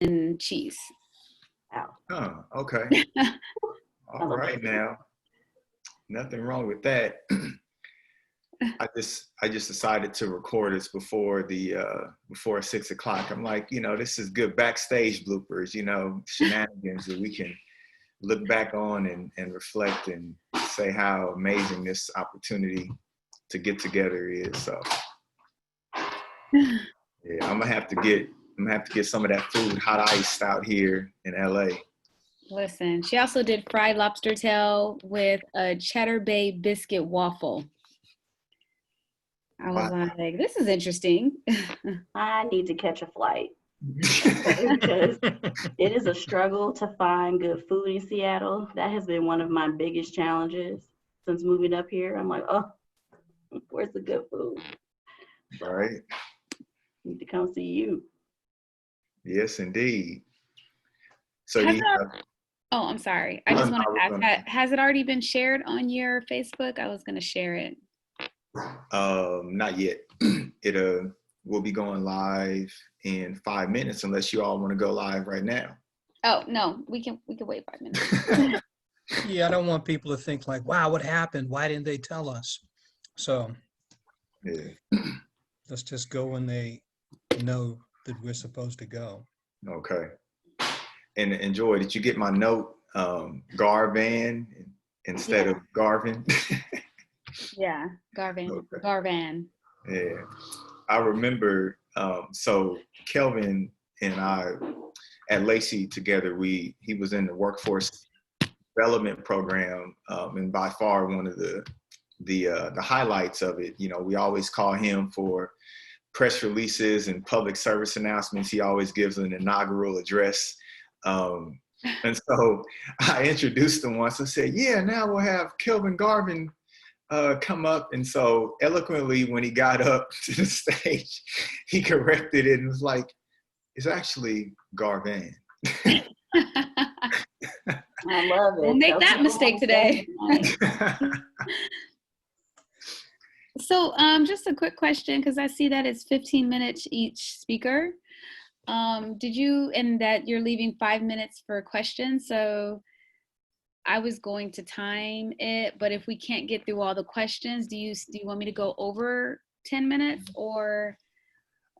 and cheese. Ow. Oh, okay. All right now. Nothing wrong with that. I just decided to record this before 6 o'clock. I'm like, this is good backstage bloopers, shenanigans that we can look back on and reflect and say how amazing this opportunity to get together is. So yeah, I'm gonna have to get some of that food hot iced out here in LA. Listen, she also did fried lobster tail with a cheddar bay biscuit waffle. I was like, this is interesting. I need to catch a flight because it is a struggle to find good food in Seattle. That has been one of my biggest challenges since moving up here. I'm like, oh, where's the good food? All right. Need to come see you. Yes, indeed. So oh, I'm sorry. I just want to ask, has it already been shared on your Facebook? I was going to share it. Not yet. It will be going live in 5 minutes unless you all want to go live right now. Oh, no, we can wait 5 minutes. Yeah, I don't want people to think like, wow, what happened? Why didn't they tell us? So yeah. Let's just go when they know that we're supposed to go. Okay. And Joy, did you get my note, Garvan instead of Garvin? Yeah, Garvan. Okay. Garvan. Yeah, I remember. So Kelvin and I at Lacey together, he was in the workforce development program, and by far one of the highlights of it. We always call him for press releases and public service announcements. He always gives an inaugural address. And so I introduced him once. I said, yeah, now we'll have Kelvin Garvin come up. And so eloquently, when he got up to the stage, he corrected it and was like, it's actually Garvan. I love it. We'll make that mistake today. So just a quick question, because I see that it's 15 minutes each speaker. And that you're leaving 5 minutes for questions. So I was going to time it, but if we can't get through all the questions, do you want me to go over 10 minutes or?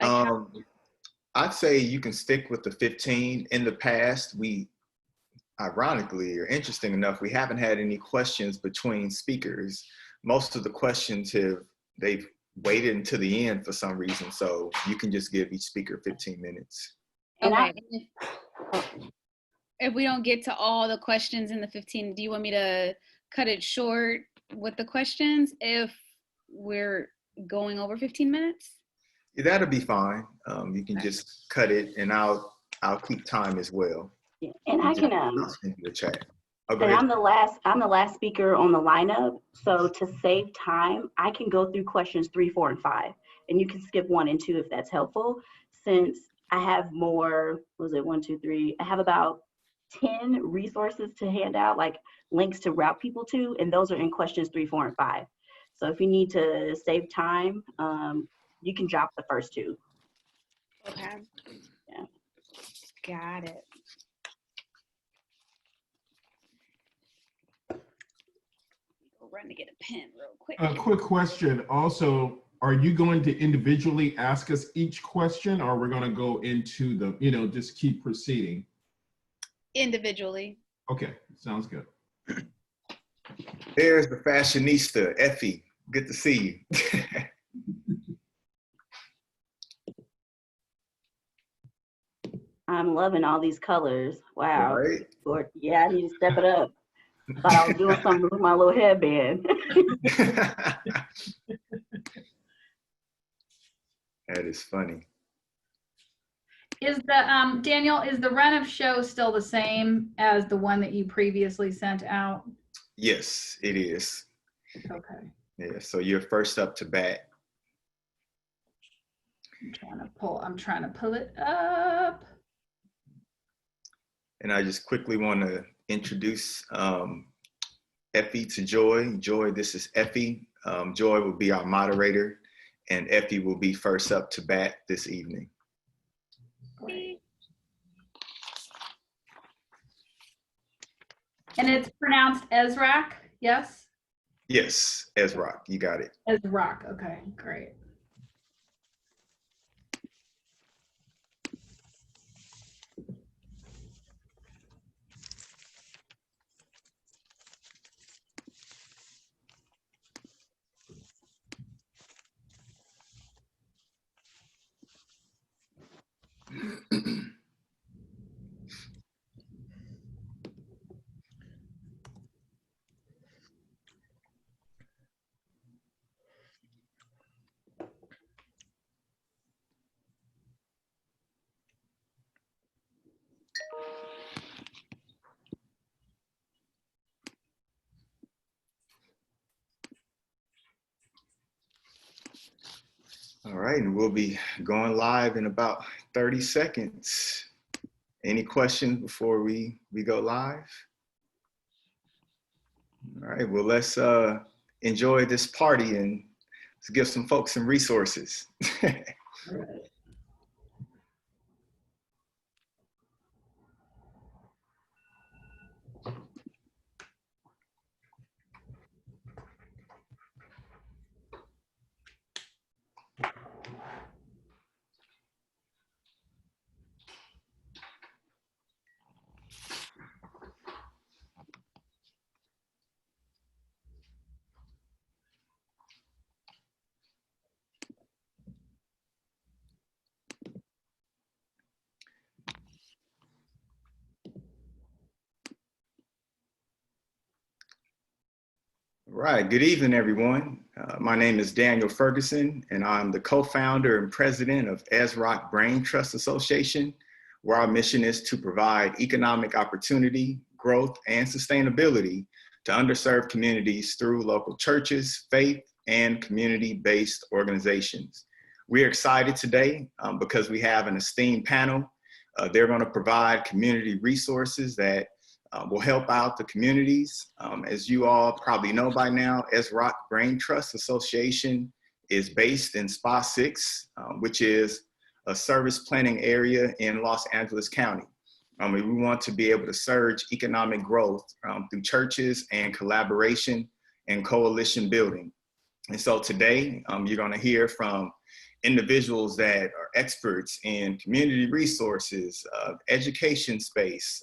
I'd say you can stick with the 15. In the past, we, ironically or interesting enough, we haven't had any questions between speakers. Most of the questions they've waited until the end for some reason. So you can just give each speaker 15 minutes. Okay. If we don't get to all the questions in the 15, do you want me to cut it short with the questions if we're going over 15 minutes? Yeah, that'll be fine. You can just cut it, and I'll keep time as well. Yeah. And I can the chat. And I'm the last speaker on the lineup. So to save time, I can go through questions 3, 4, and 5, and you can skip 1 and 2 if that's helpful. Since I have more, was it 1, 2, 3? I have about 10 resources to hand out, like links to route people to, and those are in questions 3, 4, and 5. So if you need to save time, you can drop the first 2. Okay. Yeah. Got it. Run to get a pen real quick. A quick question. Also, are you going to individually ask us each question, or we're going to go into the, just keep proceeding? Individually. Okay, sounds good. There's the fashionista, Effie. Good to see you. I'm loving all these colors. Wow. Right? Yeah, I need to step it up. Thought I was doing something with my little headband. That is funny. Is the Daniel, is the run of show still the same as the one that you previously sent out? Yes, it is. Okay. Yeah, so you're first up to bat. I'm trying to pull it up. And I just quickly want to introduce Effie to Joy. Joy, this is Effie. Joy will be our moderator, and Effie will be first up to bat this evening. Great. And it's pronounced Ezrak, yes? Yes, Ezra, you got it. Ezrak, okay, great. All right, and we'll be going live in about 30 seconds. Any questions before we go live? All right, well, let's enjoy this party and let's give some folks some resources. Right, good evening, everyone. My name is Daniel Ferguson, and I'm the co-founder and president of ESROC Brain Trust Association, where our mission is to provide economic opportunity, growth, and sustainability to underserved communities through local churches, faith, and community-based organizations. We're excited today because we have an esteemed panel. They're going to provide community resources that will help out the communities. As you all probably know by now, ESROC Brain Trust Association is based in SPA 6, which is a service planning area in Los Angeles County. We want to be able to surge economic growth through churches and collaboration and coalition building. And so today, you're gonna hear from individuals that are experts in community resources, education space,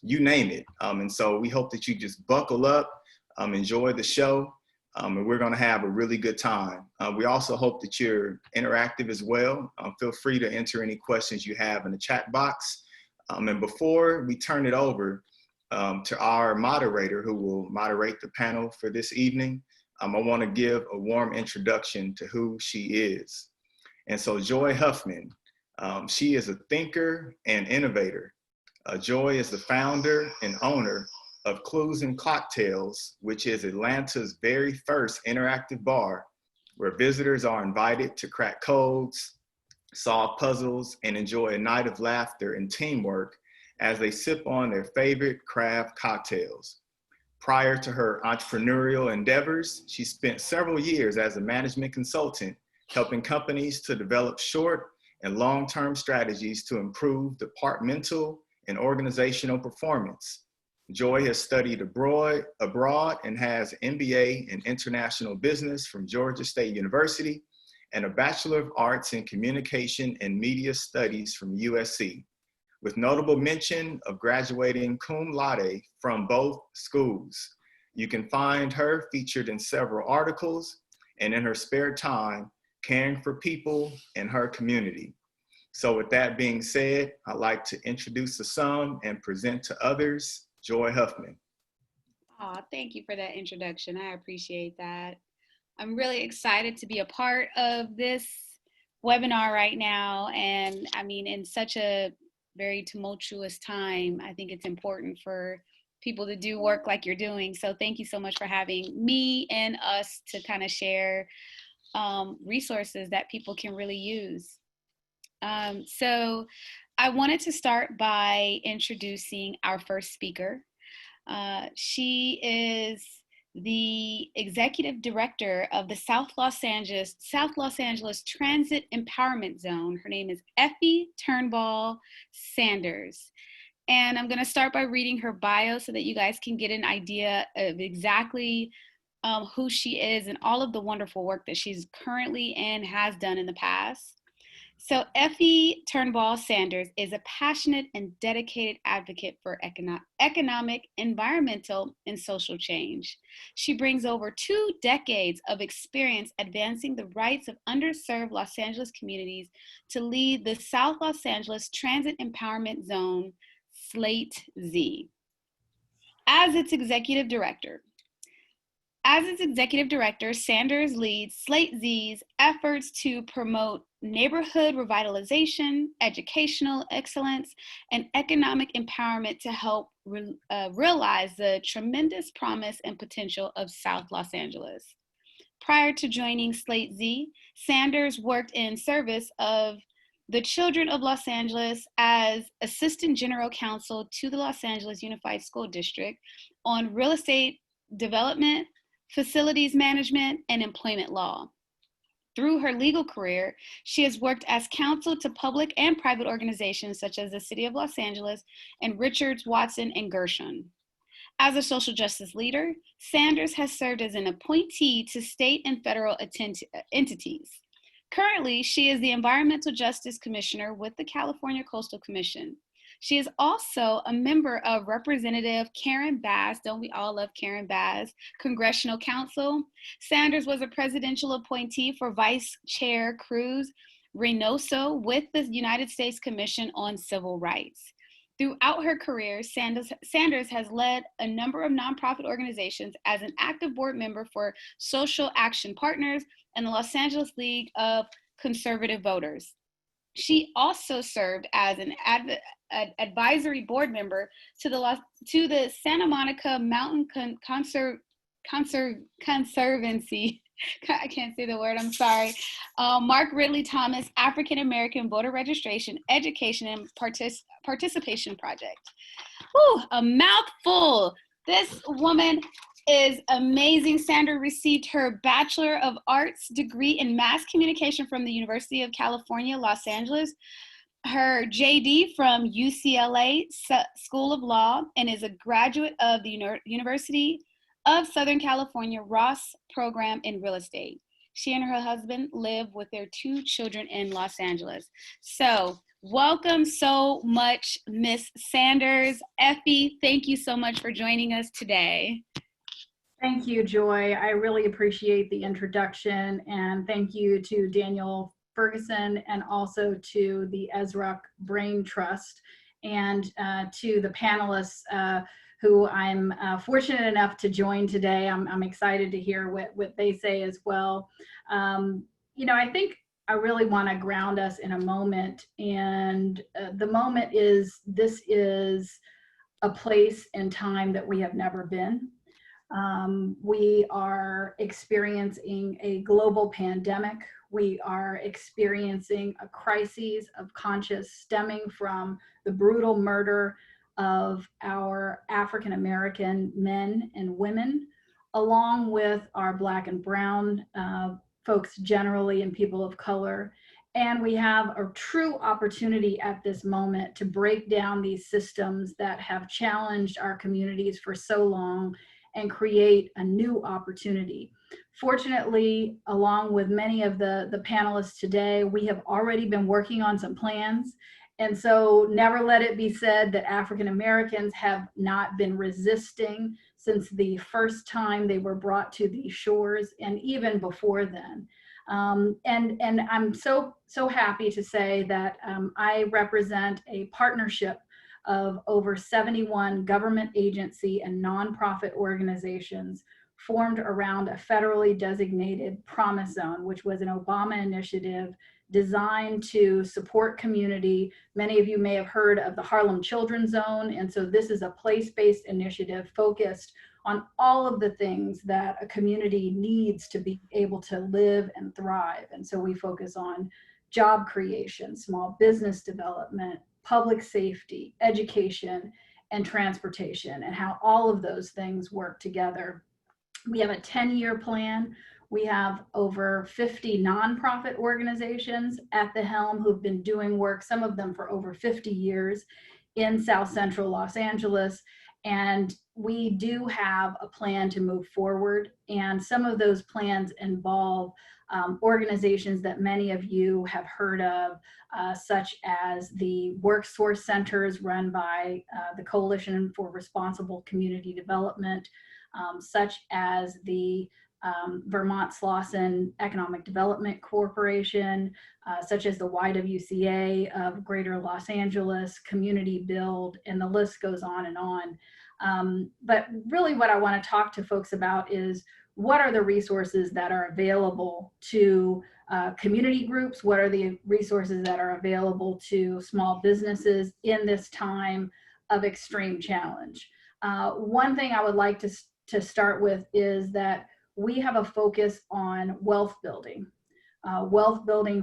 you name it. And so we hope that you just buckle up, enjoy the show, and we're gonna have a really good time. We also hope that you're interactive as well. Feel free to enter any questions you have in the chat box. And before we turn it over to our moderator who will moderate the panel for this evening, I wanna give a warm introduction to who she is. And so Joy Huffman, she is a thinker and innovator. Joy is the founder and owner of Clues and Cocktails, which is Atlanta's very first interactive bar where visitors are invited to crack codes, solve puzzles, and enjoy a night of laughter and teamwork as they sip on their favorite craft cocktails. Prior to her entrepreneurial endeavors, she spent several years as a management consultant, helping companies to develop short and long-term strategies to improve departmental and organizational performance. Joy has studied abroad and has an MBA in International Business from Georgia State University and a Bachelor of Arts in Communication and Media Studies from USC, with notable mention of graduating cum laude from both schools. You can find her featured in several articles and in her spare time, caring for people in her community. So with that being said, I'd like to introduce to some and present to others, Joy Huffman. Oh, thank you for that introduction. I appreciate that. I'm really excited to be a part of this webinar right now. And I mean, in such a very tumultuous time, I think it's important for people to do work like you're doing. So thank you so much for having me and us to kind of share resources that people can really use. So I wanted to start by introducing our first speaker. She is the executive director of the South Los Angeles Transit Empowerment Zone. Her name is Effie Turnbull Sanders. And I'm going to start by reading her bio so that you guys can get an idea of exactly who she is and all of the wonderful work that she's currently and has done in the past. So Effie Turnbull Sanders is a passionate and dedicated advocate for economic, environmental, and social change. She brings over 2 decades of experience advancing the rights of underserved Los Angeles communities to lead the South Los Angeles Transit Empowerment Zone, Slate Z. As its executive director, Sanders leads Slate Z's efforts to promote neighborhood revitalization, educational excellence, and economic empowerment to help realize the tremendous promise and potential of South Los Angeles. Prior to joining Slate Z, Sanders worked in service of the Children of Los Angeles as Assistant General Counsel to the Los Angeles Unified School District on real estate development, facilities management, and employment law. Through her legal career, she has worked as counsel to public and private organizations such as the City of Los Angeles and Richards, Watson, and Gershon. As a social justice leader, Sanders has served as an appointee to state and federal entities. Currently, she is the Environmental Justice Commissioner with the California Coastal Commission. She is also a member of Representative Karen Bass, don't we all love Karen Bass, Congressional Council. Sanders was a presidential appointee for Vice Chair Cruz Reynoso with the United States Commission on Civil Rights. Throughout her career, Sanders has led a number of nonprofit organizations as an active board member for Social Action Partners and the Los Angeles League of Conservative Voters. She also served as an advisory board member to the Santa Monica Mountain Conservancy. I can't say the word, I'm sorry. Mark Ridley Thomas African American Voter Registration, Education, and Participation Project. Whew, a mouthful. This woman is amazing. Sandra received her Bachelor of Arts degree in Mass Communication from the University of California, Los Angeles, her JD from UCLA School of Law, and is a graduate of the University of Southern California Ross program in real estate. She and her husband live with their 2 children in Los Angeles. So welcome so much, Miss Sanders. Effie, thank you so much for joining us today. Thank you, Joy. I really appreciate the introduction, and thank you to Daniel Ferguson and also to the Ezra Brain Trust and to the panelists who I'm fortunate enough to join today. I'm excited to hear what they say as well. I think I really want to ground us in a moment, and the moment is, this is a place and time that we have never been. We are experiencing a global pandemic. We are experiencing a crisis of conscience stemming from the brutal murder of our African American men and women, along with our Black and Brown folks generally and people of color. And we have a true opportunity at this moment to break down these systems that have challenged our communities for so long and create a new opportunity. Fortunately, along with many of the panelists today, we have already been working on some plans. And so never let it be said that African Americans have not been resisting since the first time they were brought to these shores, and even before then. And I'm so happy to say that I represent a partnership of over 71 government agency and nonprofit organizations formed around a federally designated Promise Zone, which was an Obama initiative designed to support community. Many of you may have heard of the Harlem Children's Zone, and so this is a place-based initiative focused on all of the things that a community needs to be able to live and thrive. And so we focus on job creation, small business development, public safety, education, and transportation, and how all of those things work together. We have a 10-year plan. We have over 50 nonprofit organizations at the helm who've been doing work, some of them for over 50 years, in South Central Los Angeles. And we do have a plan to move forward. And some of those plans involve organizations that many of you have heard of, such as the workforce centers run by the Coalition for Responsible Community Development, such as the Vermont Slauson Economic Development Corporation, such as the YWCA of Greater Los Angeles, Community Build, and the list goes on and on. But really what I want to talk to folks about is what are the resources that are available to community groups? What are the resources that are available to small businesses in this time of extreme challenge? One thing I would like to start with is that we have a focus on wealth building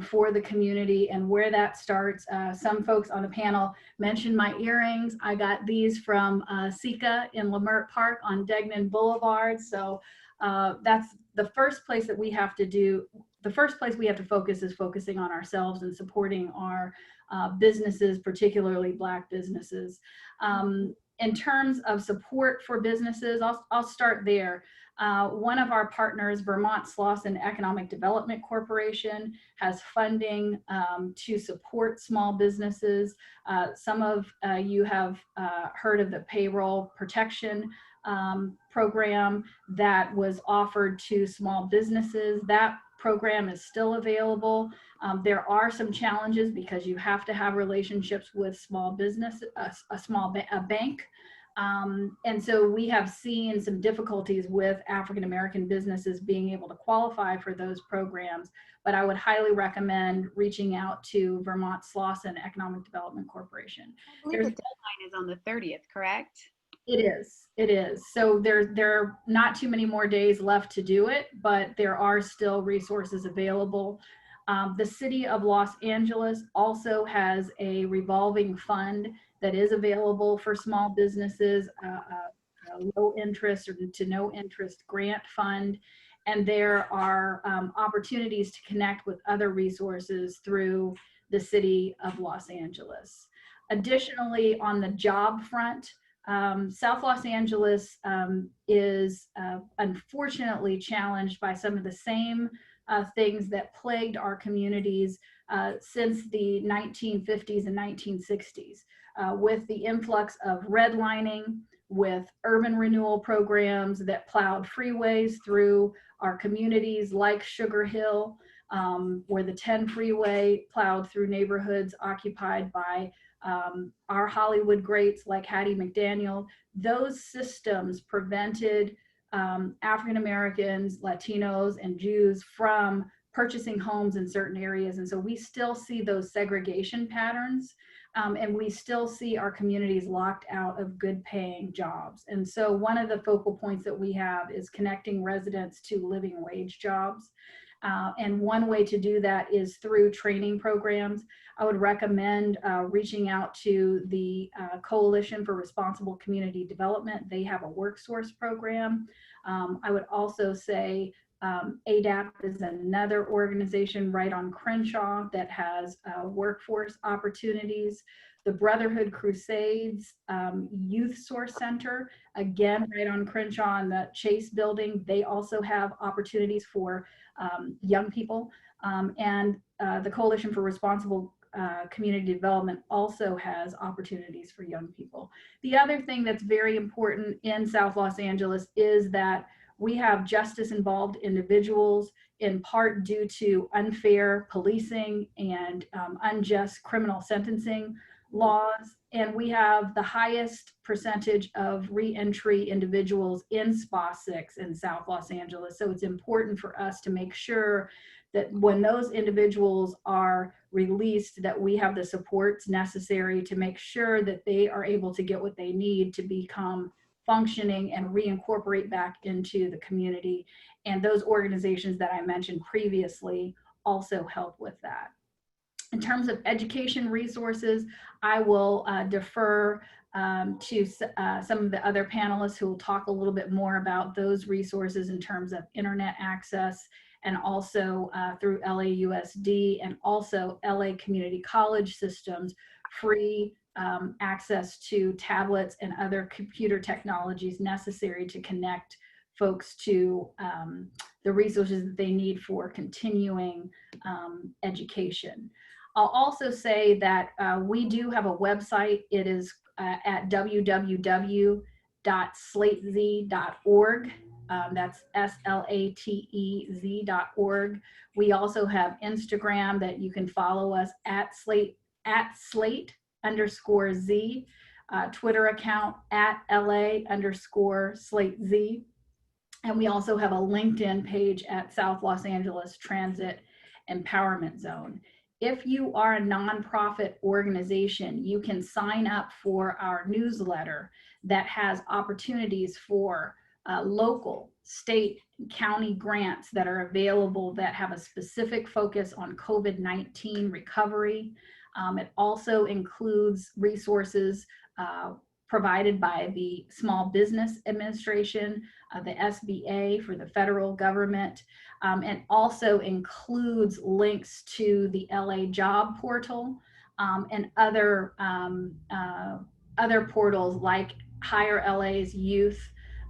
for the community, and where that starts. Some folks on the panel mentioned my earrings. I got these from Sika in Lemert Park on Degnan Boulevard. So that's the first place that we have to do. The first place we have to focus is focusing on ourselves and supporting our businesses, particularly Black businesses. In terms of support for businesses, I'll start there. One of our partners, Vermont Slauson Economic Development Corporation, has funding to support small businesses. Some of you have heard of the payroll protection program that was offered to small businesses. That program is still available. There are some challenges because you have to have relationships with small business, a bank. And so we have seen some difficulties with African-American businesses being able to qualify for those programs, but I would highly recommend reaching out to Vermont Slauson Economic Development Corporation. I believe the deadline is on the 30th, correct? It is. So there are not too many more days left to do it, but there are still resources available. The city of Los Angeles also has a revolving fund that is available for small businesses, a low interest or to no interest grant fund. And there are opportunities to connect with other resources through the city of Los Angeles. Additionally, on the job front, South Los Angeles is unfortunately challenged by some of the same things that plagued our communities since the 1950s and 1960s, with the influx of redlining, with urban renewal programs that plowed freeways through our communities like Sugar Hill, where the 10 freeway plowed through neighborhoods occupied by our Hollywood greats like Hattie McDaniel. Those systems prevented African Americans, Latinos, and Jews from purchasing homes in certain areas. And so we still see those segregation patterns, and we still see our communities locked out of good paying jobs. And so one of the focal points that we have is connecting residents to living wage jobs. And one way to do that is through training programs. I would recommend reaching out to the Coalition for Responsible Community Development. They have a WorkSource program. I would also say ADAP is another organization right on Crenshaw that has workforce opportunities. The Brotherhood Crusades Youth Source Center, again, right on Crenshaw in the Chase building, they also have opportunities for young people. And the Coalition for Responsible Community Development also has opportunities for young people. The other thing that's very important in South Los Angeles is that we have justice involved individuals, in part due to unfair policing and unjust criminal sentencing laws. And we have the highest percentage of reentry individuals in SPA 6 in South Los Angeles. So it's important for us to make sure that when those individuals are released, that we have the supports necessary to make sure that they are able to get what they need to become functioning and reincorporate back into the community. And those organizations that I mentioned previously also help with that. In terms of education resources, I will defer to some of the other panelists who will talk a little bit more about those resources in terms of internet access, and also through LAUSD and also LA Community College Systems, free access to tablets and other computer technologies necessary to connect folks to the resources that they need for continuing education. I'll also say that we do have a website. It is at www.slatez.org. That's SLATEZ.org. We also have Instagram that you can follow us at Slate_Z, Twitter account at LA_SlateZ. And we also have a LinkedIn page at South Los Angeles Transit Empowerment Zone. If you are a nonprofit organization, you can sign up for our newsletter that has opportunities for local, state, and county grants that are available that have a specific focus on COVID-19 recovery. It also includes resources provided by the Small Business Administration, the SBA for the federal government, and also includes links to the LA job portal and other portals like Hire LA's youth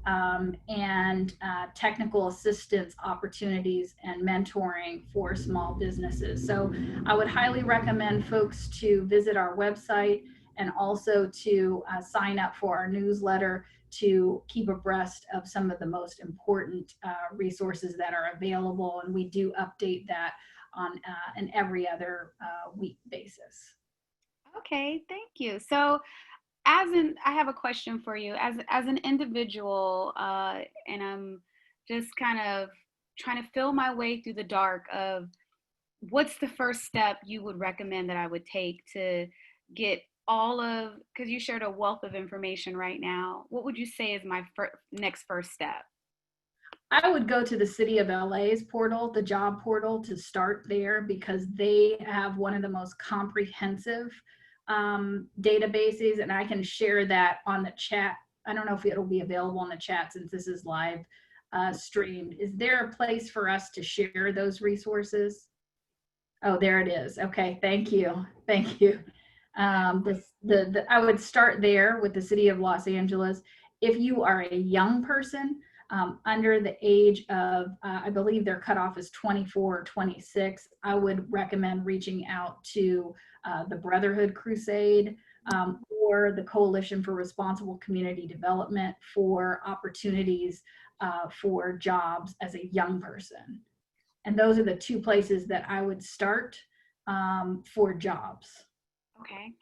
and technical assistance opportunities and mentoring for small businesses. So I would highly recommend folks to visit our website and also to sign up for our newsletter to keep abreast of some of the most important resources that are available. And we do update that on an every other week basis. Okay, thank you. So I have a question for you. As an individual, and I'm just kind of trying to feel my way through the dark of what's the first step you would recommend that I would take to get all of, because you shared a wealth of information right now, what would you say is my next first step? I would go to the City of LA's portal, the job portal, to start there, because they have one of the most comprehensive databases, and I can share that on the chat. I don't know if it'll be available on the chat since this is live streamed. Is there a place for us to share those resources? Oh, there it is. Okay, thank you. Thank you. I would start there with the City of Los Angeles. If you are a young person under the age of, I believe their cutoff is 24 or 26, I would recommend reaching out to the Brotherhood Crusade or the Coalition for Responsible Community Development for opportunities for jobs as a young person. And those are the two places that I would start for jobs. Okay.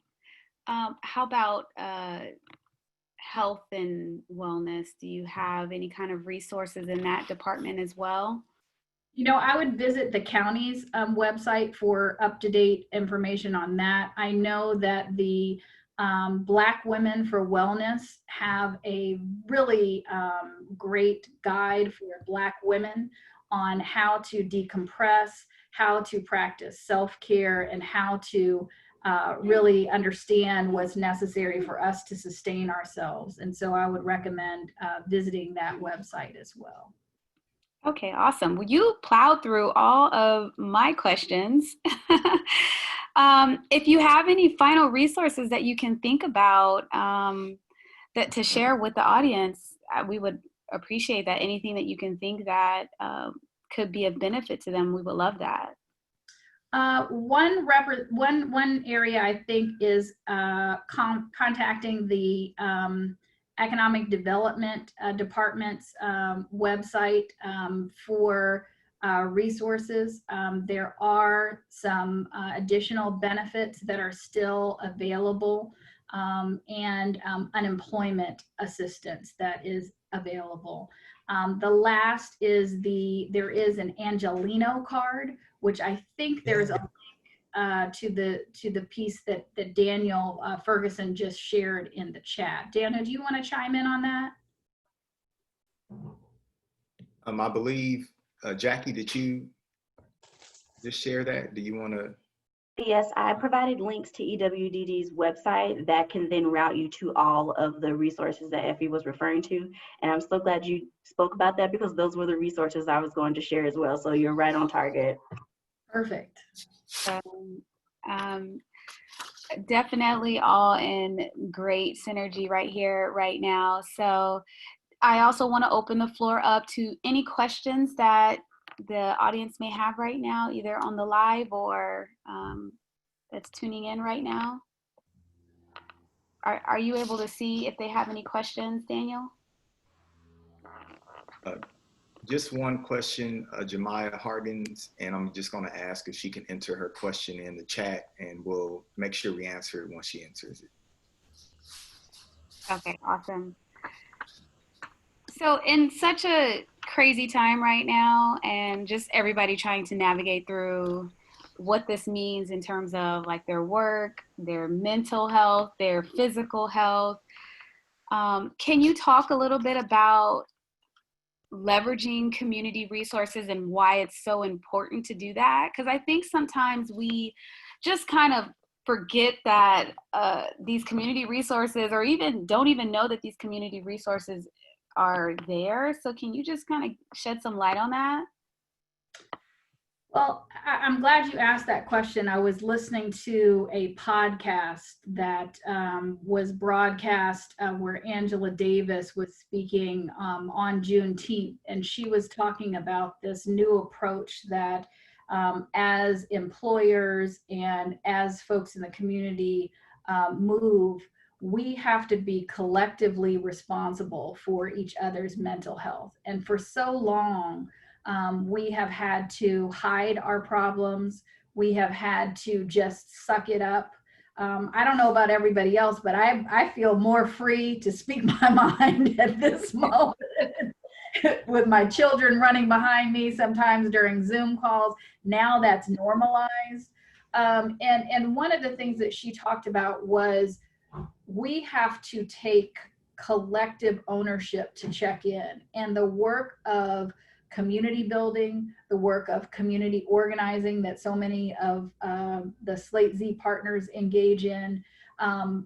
How about health and wellness? Do you have any kind of resources in that department as well? You know, I would visit the county's website for up-to-date information on that. I know that the Black Women for Wellness have a really great guide for Black women on how to decompress, how to practice self-care, and how to really understand what's necessary for us to sustain ourselves. And so I would recommend visiting that website as well. Okay, awesome. Well, you plowed through all of my questions. If you have any final resources that you can think about that to share with the audience, we would appreciate that. Anything that you can think that could be of benefit to them, we would love that. One area I think is contacting the Economic Development Department's website for resources. There are some additional benefits that are still available and unemployment assistance that is available. The last is there is an Angelino card, which I think there's a link to the piece that Daniel Ferguson just shared in the chat. Daniel, do you want to chime in on that? I believe, Jackie, did you just share that? Do you want to? Yes, I provided links to EWDD's website that can then route you to all of the resources that Effie was referring to. And I'm so glad you spoke about that, because those were the resources I was going to share as well. So you're right on target. Perfect. Definitely all in great synergy right here, right now. So I also want to open the floor up to any questions that the audience may have right now, either on the live or that's tuning in right now. Are you able to see if they have any questions, Daniel? Just one question, Jemiah Hardins, and I'm just going to ask if she can enter her question in the chat, and we'll make sure we answer it once she answers it. Okay, awesome. So in such a crazy time right now, and just everybody trying to navigate through what this means in terms of like their work, their mental health, their physical health, can you talk a little bit about leveraging community resources and why it's so important to do that? Because I think sometimes we just kind of forget that these community resources, or even don't even know that these community resources are there. So can you just kind of shed some light on that? Well, I'm glad you asked that question. I was listening to a podcast that was broadcast where Angela Davis was speaking on Juneteenth, and she was talking about this new approach that as employers and as folks in the community move, we have to be collectively responsible for each other's mental health. And for so long, we have had to hide our problems. We have had to just suck it up. I don't know about everybody else, but I feel more free to speak my mind at this moment with my children running behind me sometimes during Zoom calls. Now that's normalized. And one of the things that she talked about was we have to take collective ownership to check in, and the work of community building, the work of community organizing that so many of the Slate Z partners engage in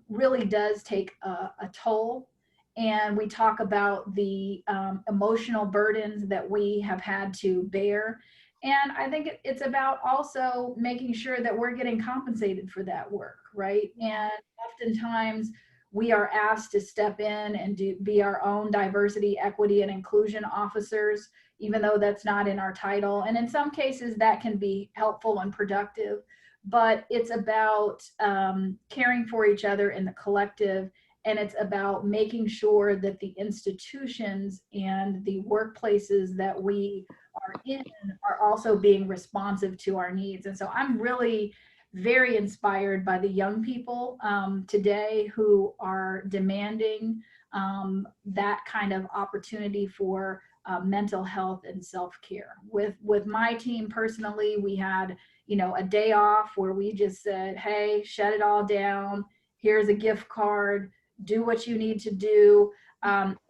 really does take a toll. And we talk about the emotional burdens that we have had to bear. And I think it's about also making sure that we're getting compensated for that work, right? And oftentimes we are asked to step in and be our own diversity, equity, and inclusion officers, even though that's not in our title. And in some cases that can be helpful and productive, but it's about caring for each other in the collective. And it's about making sure that the institutions and the workplaces that we are in are also being responsive to our needs. And so I'm really very inspired by the young people today who are demanding that kind of opportunity for mental health and self-care. With my team personally, we had, a day off where we just said, hey, shut it all down. Here's a gift card. Do what you need to do.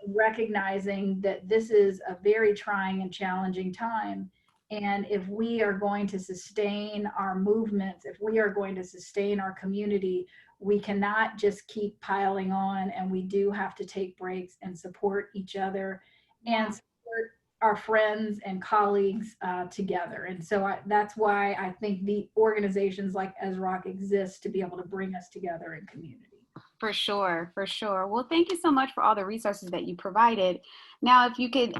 Recognizing that this is a very trying and challenging time. And if we are going to sustain our movements, if we are going to sustain our community, we cannot just keep piling on, and we do have to take breaks and support each other and support our friends and colleagues together. And so that's why I think the organizations like ESROC exist, to be able to bring us together in community. For sure, for sure. Well, thank you so much for all the resources that you provided. Now, if you could,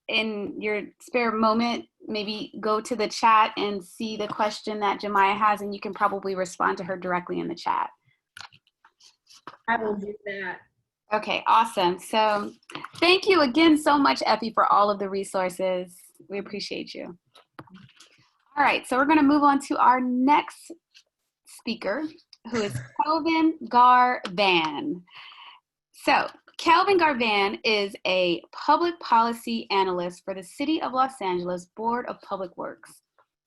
in your spare moment, maybe go to the chat and see the question that Jemiah has, and you can probably respond to her directly in the chat. I will do that. Okay, awesome. So thank you again so much, Effie, for all of the resources. We appreciate you. All right, so we're going to move on to our next speaker, who is Kelvin Garvan. So Kelvin Garvan is a public policy analyst for the City of Los Angeles Board of Public Works.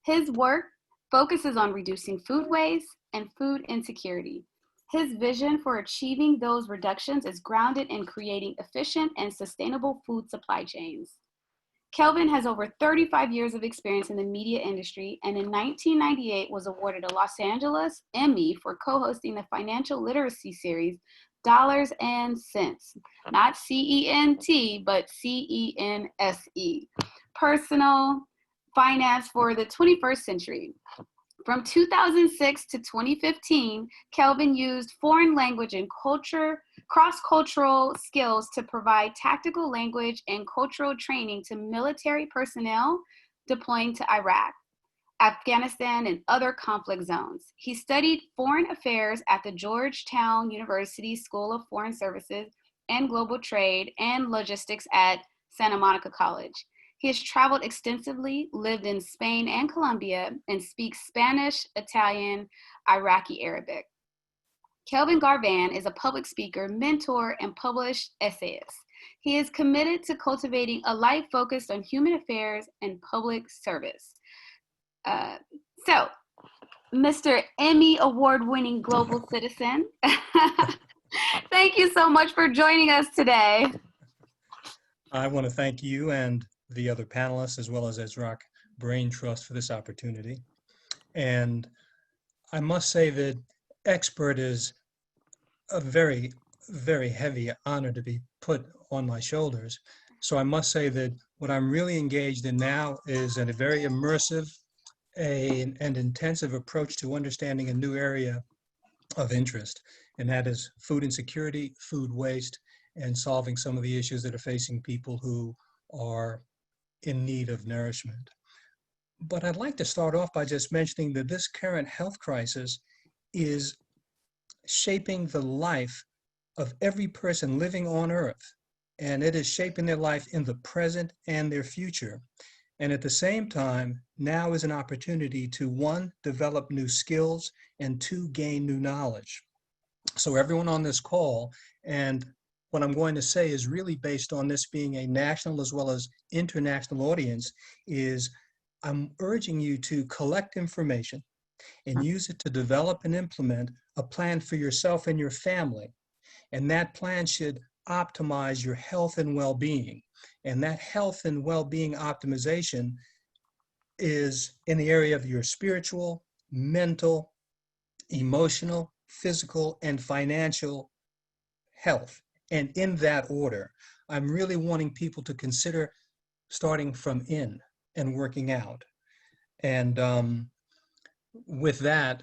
His work focuses on reducing food waste and food insecurity. His vision for achieving those reductions is grounded in creating efficient and sustainable food supply chains. Kelvin has over 35 years of experience in the media industry, and in 1998 was awarded a Los Angeles Emmy for co-hosting the financial literacy series Dollars and Cents, not CENT, but CENSE, Personal Finance for the 21st Century. From 2006 to 2015, Kelvin used foreign language and cross-cultural skills to provide tactical language and cultural training to military personnel deploying to Iraq, Afghanistan, and other conflict zones. He studied foreign affairs at the Georgetown University School of Foreign Services and Global Trade and Logistics at Santa Monica College. He has traveled extensively, lived in Spain and Colombia, and speaks Spanish, Italian, Iraqi Arabic. Kelvin Garvan is a public speaker, mentor, and published essayist. He is committed to cultivating a life focused on human affairs and public service. So, Mr. Emmy Award-winning global citizen, thank you so much for joining us today. I want to thank you and the other panelists, as well as Ezra Brain Trust, for this opportunity. And I must say that expert is a very, very heavy honor to be put on my shoulders. So I must say that what I'm really engaged in now is in a very immersive and intensive approach to understanding a new area of interest, and that is food insecurity, food waste, and solving some of the issues that are facing people who are in need of nourishment. But I'd like to start off by just mentioning that this current health crisis is shaping the life of every person living on Earth, and it is shaping their life in the present and their future. And at the same time, now is an opportunity to, one, develop new skills, and two, gain new knowledge. So everyone on this call, and what I'm going to say is really based on this being a national as well as international audience, is I'm urging you to collect information and use it to develop and implement a plan for yourself and your family. And that plan should optimize your health and well-being. And that health and well-being optimization is in the area of your spiritual, mental, emotional, physical, and financial health. And in that order, I'm really wanting people to consider starting from in and working out. And with that,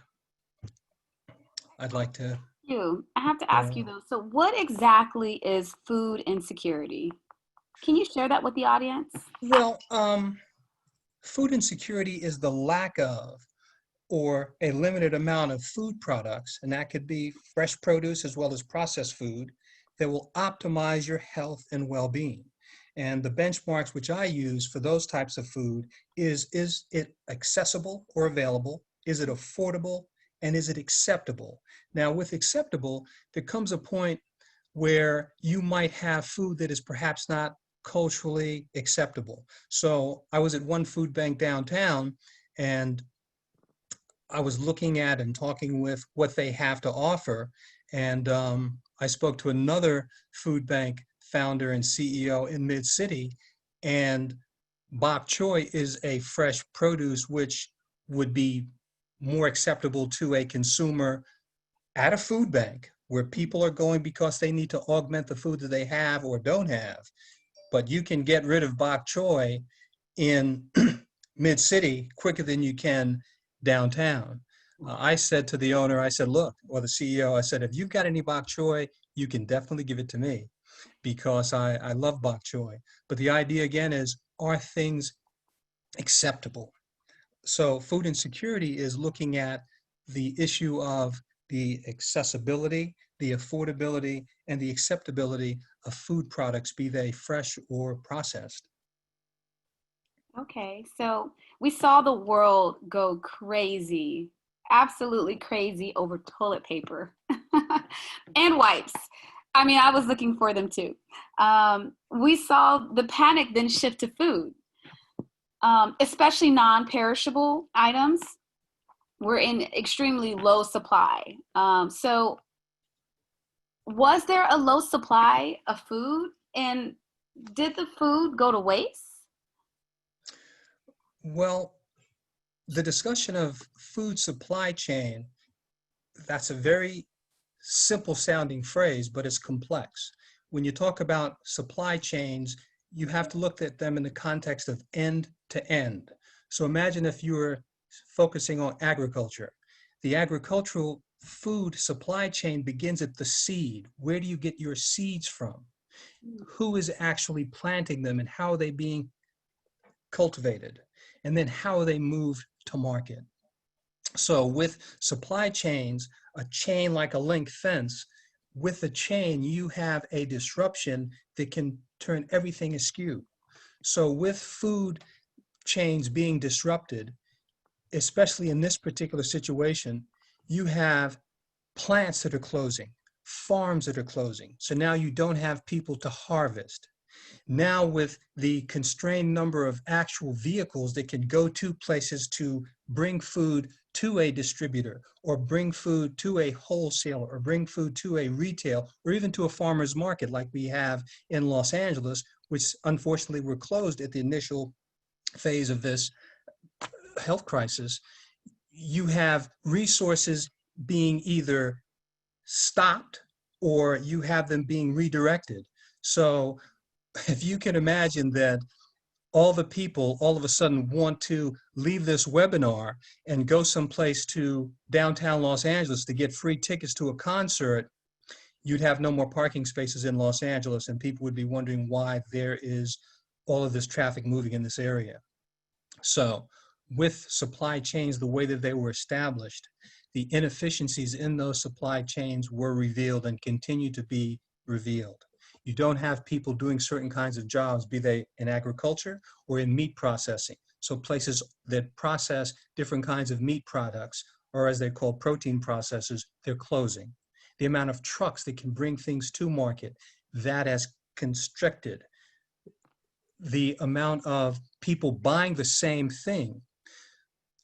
I'd like to... I have to ask you though, so what exactly is food insecurity? Can you share that with the audience? Well, food insecurity is the lack of or a limited amount of food products, and that could be fresh produce as well as processed food, that will optimize your health and well-being. And the benchmarks which I use for those types of food is it accessible or available? Is it affordable? And is it acceptable? Now, with acceptable, there comes a point where you might have food that is perhaps not culturally acceptable. So I was at one food bank downtown, and I was looking at and talking with what they have to offer. And I spoke to another food bank founder and CEO in Mid-City, and bok choy is a fresh produce which would be more acceptable to a consumer at a food bank where people are going because they need to augment the food that they have or don't have. But you can get rid of bok choy in Mid-City quicker than you can downtown. I said to the owner, I said, look, or the CEO, I said, if you've got any bok choy, you can definitely give it to me, because I love bok choy. But the idea again is, are things acceptable? So food insecurity is looking at the issue of the accessibility, the affordability, and the acceptability of food products, be they fresh or processed. Okay, so we saw the world go crazy, absolutely crazy over toilet paper and wipes. I mean, I was looking for them too. We saw the panic then shift to food, especially non-perishable items were in extremely low supply. So was there a low supply of food, and did the food go to waste? Well, the discussion of food supply chain, that's a very simple sounding phrase, but it's complex. When you talk about supply chains, you have to look at them in the context of end to end. So imagine if you were focusing on agriculture. The agricultural food supply chain begins at the seed. Where do you get your seeds from? Who is actually planting them, and how are they being cultivated? And then how are they moved to market? So with supply chains, a chain like a link fence, with a chain, you have a disruption that can turn everything askew. So with food chains being disrupted, especially in this particular situation, you have plants that are closing, farms that are closing. So now you don't have people to harvest. Now with the constrained number of actual vehicles that can go to places to bring food to a distributor, or bring food to a wholesaler, or bring food to a retail, or even to a farmer's market like we have in Los Angeles, which unfortunately were closed at the initial phase of this health crisis, you have resources being either stopped or you have them being redirected. So if you can imagine that all the people all of a sudden want to leave this webinar and go someplace to downtown Los Angeles to get free tickets to a concert, you'd have no more parking spaces in Los Angeles, and people would be wondering why there is all of this traffic moving in this area. So with supply chains, the way that they were established, the inefficiencies in those supply chains were revealed and continue to be revealed. You don't have people doing certain kinds of jobs, be they in agriculture or in meat processing. So places that process different kinds of meat products, or as they're called protein processors, they're closing. The amount of trucks that can bring things to market, that has constricted. The amount of people buying the same thing,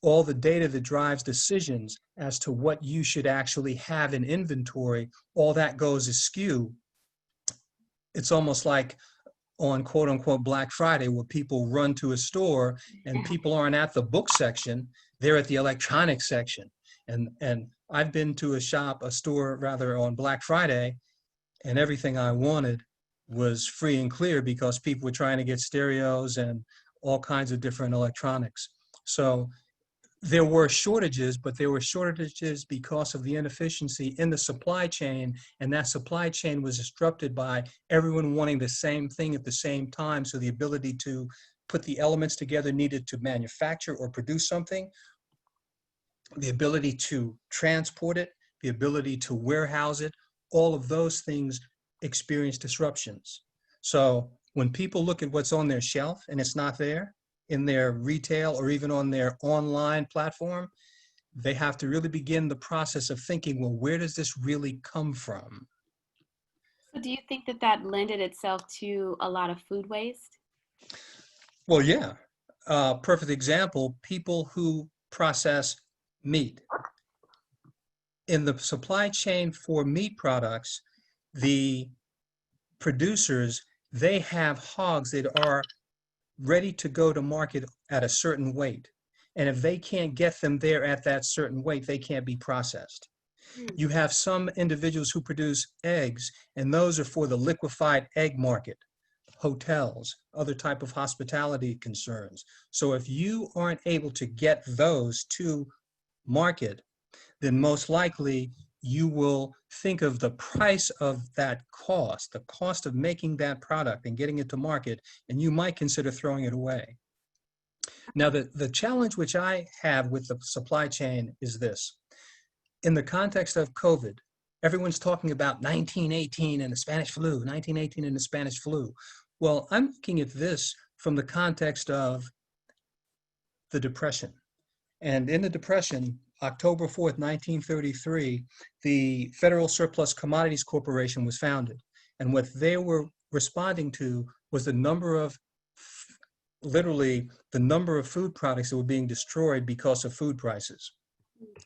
all the data that drives decisions as to what you should actually have in inventory, all that goes askew. It's almost like on quote unquote Black Friday, where people run to a store and people aren't at the book section, they're at the electronics section. And I've been to a store rather on Black Friday, and everything I wanted was free and clear because people were trying to get stereos and all kinds of different electronics. So there were shortages, but there were shortages because of the inefficiency in the supply chain, and that supply chain was disrupted by everyone wanting the same thing at the same time. So the ability to put the elements together needed to manufacture or produce something, the ability to transport it, the ability to warehouse it, all of those things experience disruptions. So when people look at what's on their shelf and it's not there, in their retail or even on their online platform, they have to really begin the process of thinking, well, where does this really come from? So do you think that that lended itself to a lot of food waste? Well, yeah. Perfect example, people who process meat. In the supply chain for meat products, the producers, they have hogs that are ready to go to market at a certain weight. And if they can't get them there at that certain weight, they can't be processed. You have some individuals who produce eggs, and those are for the liquefied egg market, hotels, other type of hospitality concerns. So if you aren't able to get those to market, then most likely you will think of the price of that cost, the cost of making that product and getting it to market, and you might consider throwing it away. Now, the challenge which I have with the supply chain is this. In the context of COVID, everyone's talking about 1918 and the Spanish flu, 1918 and the Spanish flu. Well, I'm looking at this from the context of the Depression. And in the Depression, October 4th, 1933, the Federal Surplus Commodities Corporation was founded. And what they were responding to was the number of, literally, the number of food products that were being destroyed because of food prices.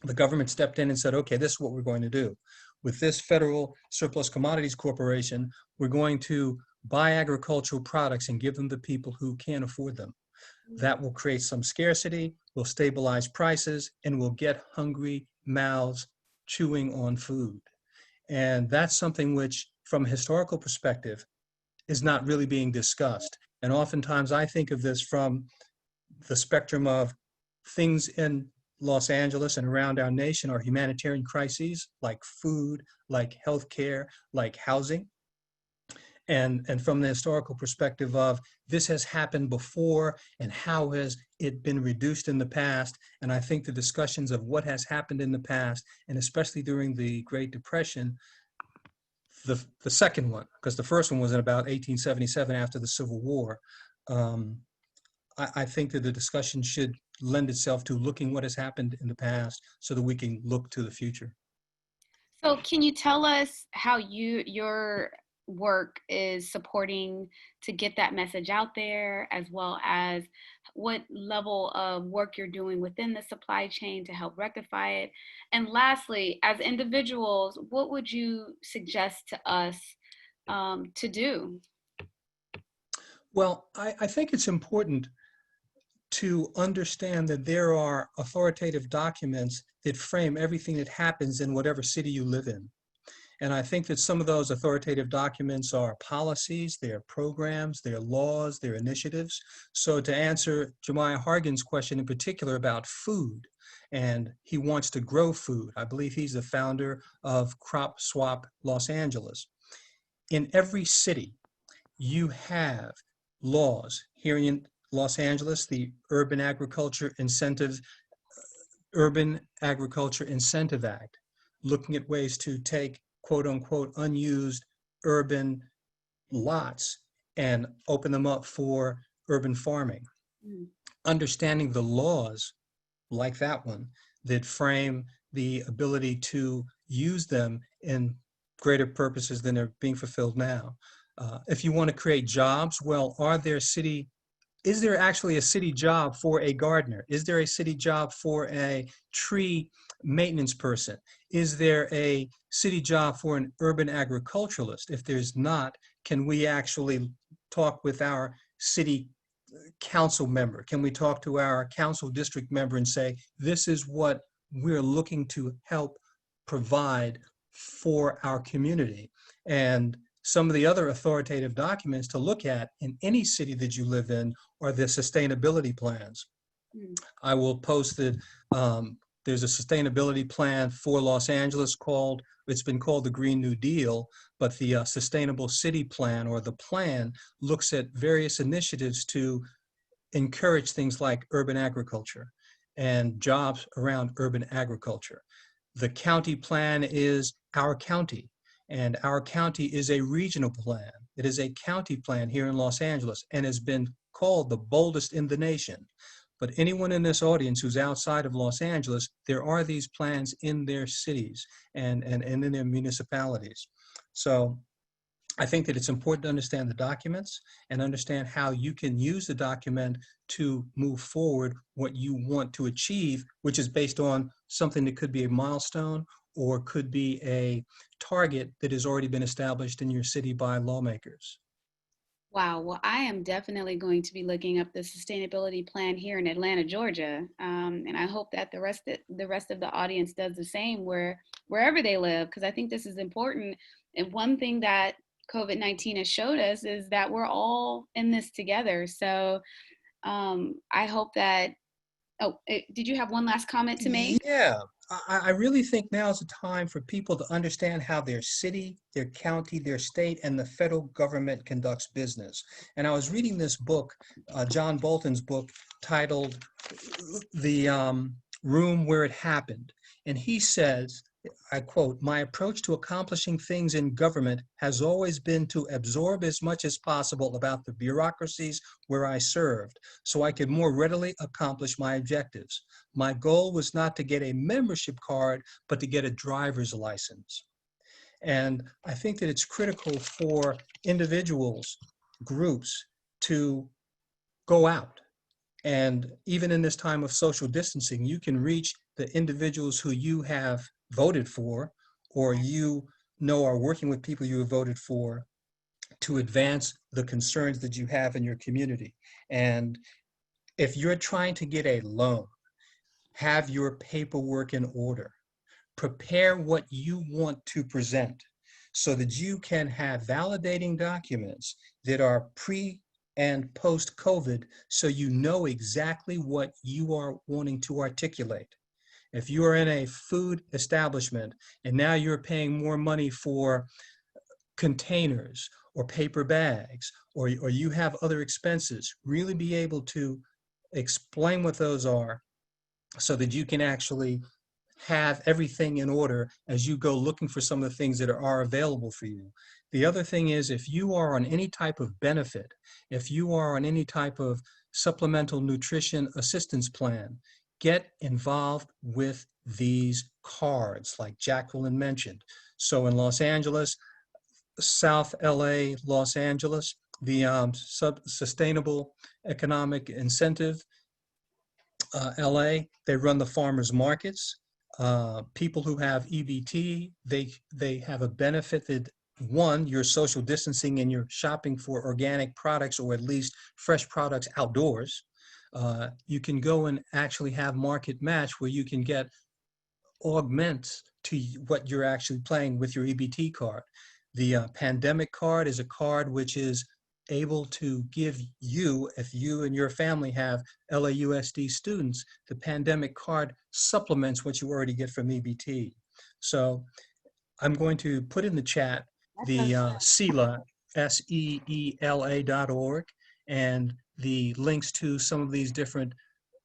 The government stepped in and said, okay, this is what we're going to do. With this Federal Surplus Commodities Corporation, we're going to buy agricultural products and give them to people who can't afford them. That will create some scarcity, will stabilize prices, and will get hungry mouths chewing on food. And that's something which, from a historical perspective, is not really being discussed. And oftentimes I think of this from the spectrum of things in Los Angeles and around our nation are humanitarian crises like food, like healthcare, like housing. And from the historical perspective of this has happened before and how has it been reduced in the past. And I think the discussions of what has happened in the past, and especially during the Great Depression, the second one, because the first one was in about 1877 after the Civil War, I think that the discussion should lend itself to looking what has happened in the past so that we can look to the future. So can you tell us how your work is supporting to get that message out there, as well as what level of work you're doing within the supply chain to help rectify it? And lastly, as individuals, what would you suggest to us to do? Well, I think it's important to understand that there are authoritative documents that frame everything that happens in whatever city you live in. And I think that some of those authoritative documents are policies, they're programs, they're laws, they're initiatives. So to answer Jemiah Hargan's question in particular about food, and he wants to grow food. I believe he's the founder of Crop Swap Los Angeles. In every city, you have laws. Here in Los Angeles, the Urban Agriculture Incentive Act, looking at ways to take quote unquote unused urban lots and open them up for urban farming. Understanding the laws like that one that frame the ability to use them in greater purposes than are being fulfilled now. If you want to create jobs, well, is there actually a city job for a gardener? Is there a city job for a tree maintenance person? Is there a city job for an urban agriculturalist? If there's not, can we actually talk with our city council member? Can we talk to our council district member and say, this is what we're looking to help provide for our community? And some of the other authoritative documents to look at in any city that you live in are the sustainability plans. I will post that there's a sustainability plan for Los Angeles it's been called the Green New Deal, but the Sustainable City Plan, or the plan, looks at various initiatives to encourage things like urban agriculture and jobs around urban agriculture. The county plan is our county. And our county is a regional plan. It is a county plan here in Los Angeles and has been called the boldest in the nation. But anyone in this audience who's outside of Los Angeles, there are these plans in their cities and in their municipalities. So I think that it's important to understand the documents and understand how you can use the document to move forward what you want to achieve, which is based on something that could be a milestone or could be a target that has already been established in your city by lawmakers. Wow. Well, I am definitely going to be looking up the sustainability plan here in Atlanta, Georgia, and I hope that the rest of the audience does the same wherever they live, because I think this is important. And one thing that COVID-19 has showed us is that we're all in this together. So I hope that. Oh, did you have one last comment to make? Yeah. I really think now is the time for people to understand how their city, their county, their state, and the federal government conducts business. And I was reading this book, John Bolton's book, titled The Room Where It Happened. And he says, I quote, "My approach to accomplishing things in government has always been to absorb as much as possible about the bureaucracies where I served, so I could more readily accomplish my objectives. My goal was not to get a membership card, but to get a driver's license." And I think that it's critical for individuals, groups, to go out. And even in this time of social distancing, you can reach the individuals who you have voted for, or you know are working with people you have voted for, to advance the concerns that you have in your community. And if you're trying to get a loan, have your paperwork in order. Prepare what you want to present so that you can have validating documents that are pre and post-COVID, so you know exactly what you are wanting to articulate. If you are in a food establishment and now you're paying more money for containers or paper bags, or you have other expenses, really be able to explain what those are so that you can actually have everything in order as you go looking for some of the things that are available for you. The other thing is, if you are on any type of benefit, if you are on any type of supplemental nutrition assistance plan, get involved with these cards like Jacqueline mentioned. So in Los Angeles, South LA, Los Angeles, the Sustainable Economic Incentive, LA, they run the farmers markets. People who have EBT, they have a benefit that, one, you're social distancing and you're shopping for organic products or at least fresh products outdoors. You can go and actually have market match where you can get augments to what you're actually paying with your EBT card. The pandemic card is a card which is able to give you, if you and your family have LAUSD students, the pandemic card supplements what you already get from EBT. So I'm going to put in the chat the SELA, SEELA.org, and the links to some of these different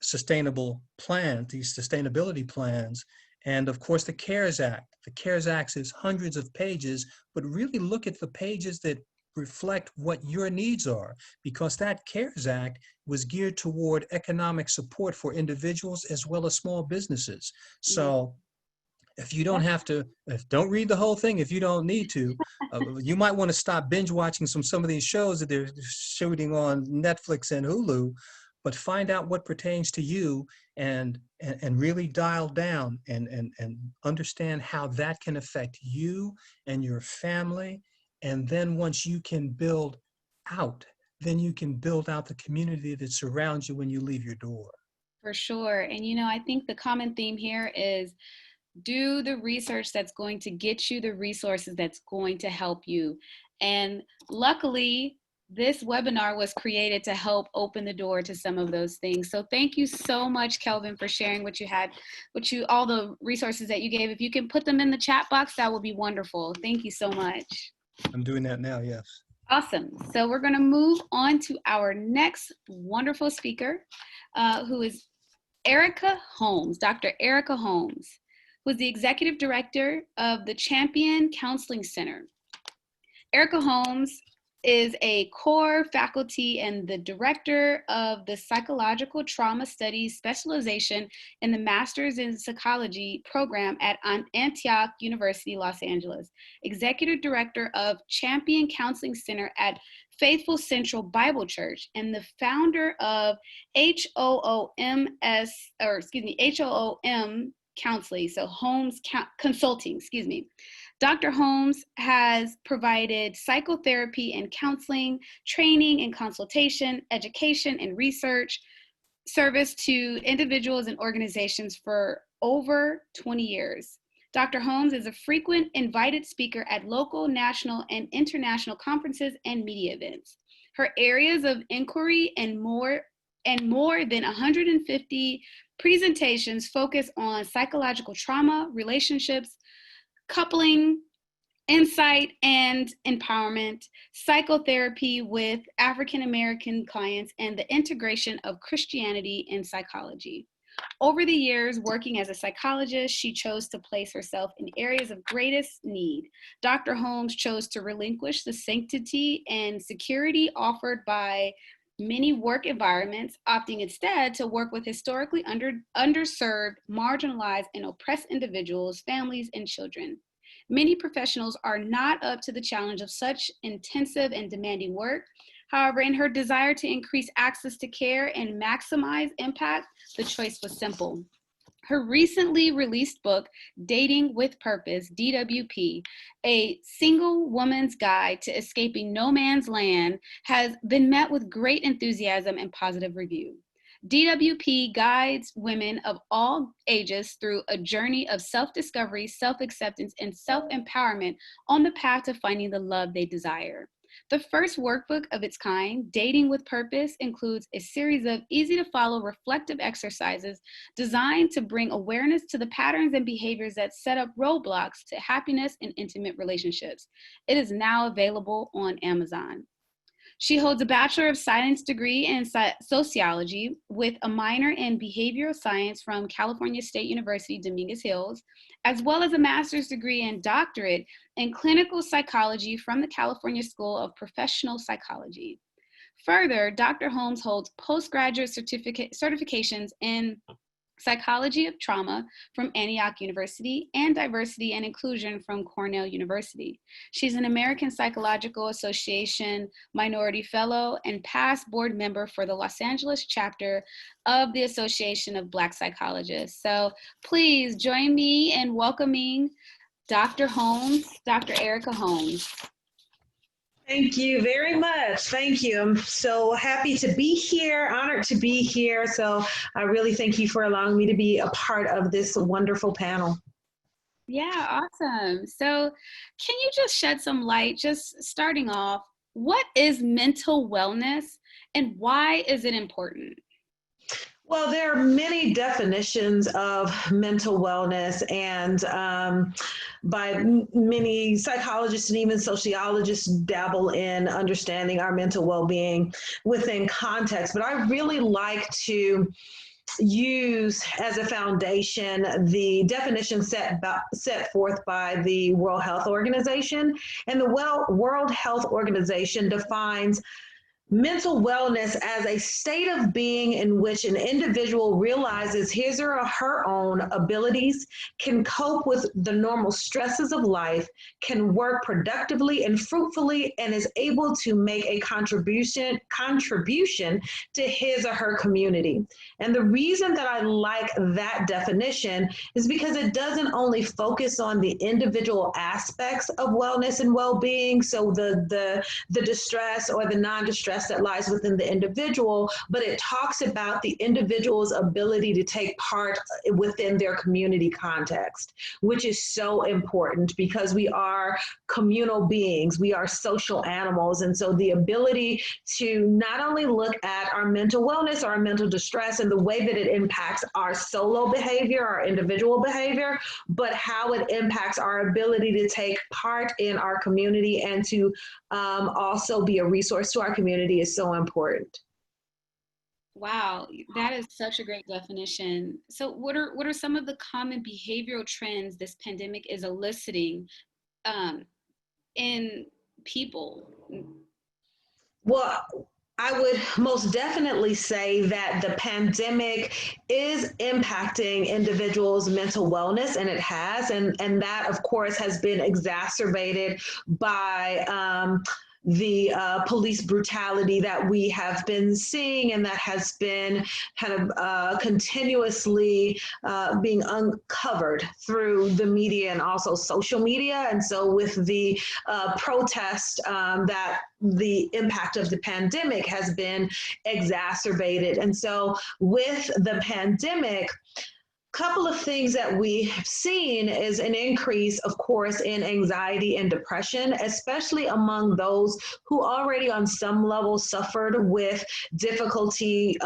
sustainable plans, these sustainability plans, and of course the CARES Act. The CARES Act is hundreds of pages, but really look at the pages that reflect what your needs are, because that CARES Act was geared toward economic support for individuals as well as small businesses. So if you don't have to, don't read the whole thing if you don't need to. You might want to stop binge watching some of these shows that they're shooting on Netflix and Hulu, but find out what pertains to you and really dial down and understand how that can affect you and your family. And then once you can build out, then you can build out the community that surrounds you when you leave your door. For sure. And, you know, I think the common theme here is do the research that's going to get you the resources that's going to help you. And luckily, this webinar was created to help open the door to some of those things. So thank you so much, Kelvin, for sharing what you had, all the resources that you gave. If you can put them in the chat box, that would be wonderful. Thank you so much. I'm doing that now, yes. Awesome. So we're going to move on to our next wonderful speaker, who is Erica Holmes, Dr. Erica Holmes, who is the Executive Director of the Champion Counseling Center. Erica Holmes is a core faculty and the director of the Psychological Trauma Studies specialization in the Master's in Psychology program at Antioch University, Los Angeles, executive director of Champion Counseling Center at Faithful Central Bible Church, and the founder of HOOM Counseling, so Holmes Consulting, Dr. Holmes has provided psychotherapy and counseling, training and consultation, education and research service to individuals and organizations for over 20 years. Dr. Holmes is a frequent invited speaker at local, national, and international conferences and media events. Her areas of inquiry and more than 150 presentations focus on psychological trauma, relationships, coupling, insight and empowerment, psychotherapy with African American clients, and the integration of Christianity in psychology. Over the years, working as a psychologist, she chose to place herself in areas of greatest need. Dr. Holmes chose to relinquish the sanctity and security offered by many work environments, opting instead to work with historically underserved, marginalized, and oppressed individuals, families, and children. Many professionals are not up to the challenge of such intensive and demanding work. However, in her desire to increase access to care and maximize impact, the choice was simple. Her recently released book, Dating with Purpose, DWP, a single woman's guide to escaping no man's land, has been met with great enthusiasm and positive review. DWP guides women of all ages through a journey of self-discovery, self-acceptance, and self-empowerment on the path to finding the love they desire. The first workbook of its kind, Dating with Purpose, includes a series of easy-to-follow reflective exercises designed to bring awareness to the patterns and behaviors that set up roadblocks to happiness in intimate relationships. It is now available on Amazon. She holds a Bachelor of Science degree in sociology with a minor in behavioral science from California State University, Dominguez Hills, as well as a master's degree and doctorate in clinical psychology from the California School of Professional Psychology. Further, Dr. Holmes holds postgraduate certifications in Psychology of Trauma from Antioch University and Diversity and Inclusion from Cornell University. She's an American Psychological Association Minority Fellow and past board member for the Los Angeles chapter of the Association of Black Psychologists. So please join me in welcoming Dr. Holmes, Dr. Erica Holmes. Thank you very much. Thank you. I'm so happy to be here, honored to be here. So I really thank you for allowing me to be a part of this wonderful panel. Yeah, awesome. So can you just shed some light, just starting off, what is mental wellness and why is it important? Well, there are many definitions of mental wellness, and by many psychologists and even sociologists dabble in understanding our mental well-being within context. But I really like to use as a foundation the definition set forth by the World Health Organization. And the World Health Organization defines mental wellness as a state of being in which an individual realizes his or her own abilities, can cope with the normal stresses of life, can work productively and fruitfully, and is able to make a contribution to his or her community. And the reason that I like that definition is because it doesn't only focus on the individual aspects of wellness and well-being, so the distress or the non-distress that lies within the individual, but it talks about the individual's ability to take part within their community context, which is so important because we are communal beings, we are social animals. And so the ability to not only look at our mental wellness or our mental distress and the way that it impacts our solo behavior, our individual behavior, but how it impacts our ability to take part in our community and to also be a resource to our community is so important. Wow, that is such a great definition. So what are some of the common behavioral trends this pandemic is eliciting in people? Well, I would most definitely say that the pandemic is impacting individuals' mental wellness, and it has, and that, of course, has been exacerbated by the police brutality that we have been seeing, and that has been kind of continuously being uncovered through the media and also social media. And so with the protest, that the impact of the pandemic has been exacerbated. And so with the pandemic, couple of things that we've seen is an increase, of course, in anxiety and depression, especially among those who already on some level suffered with difficulty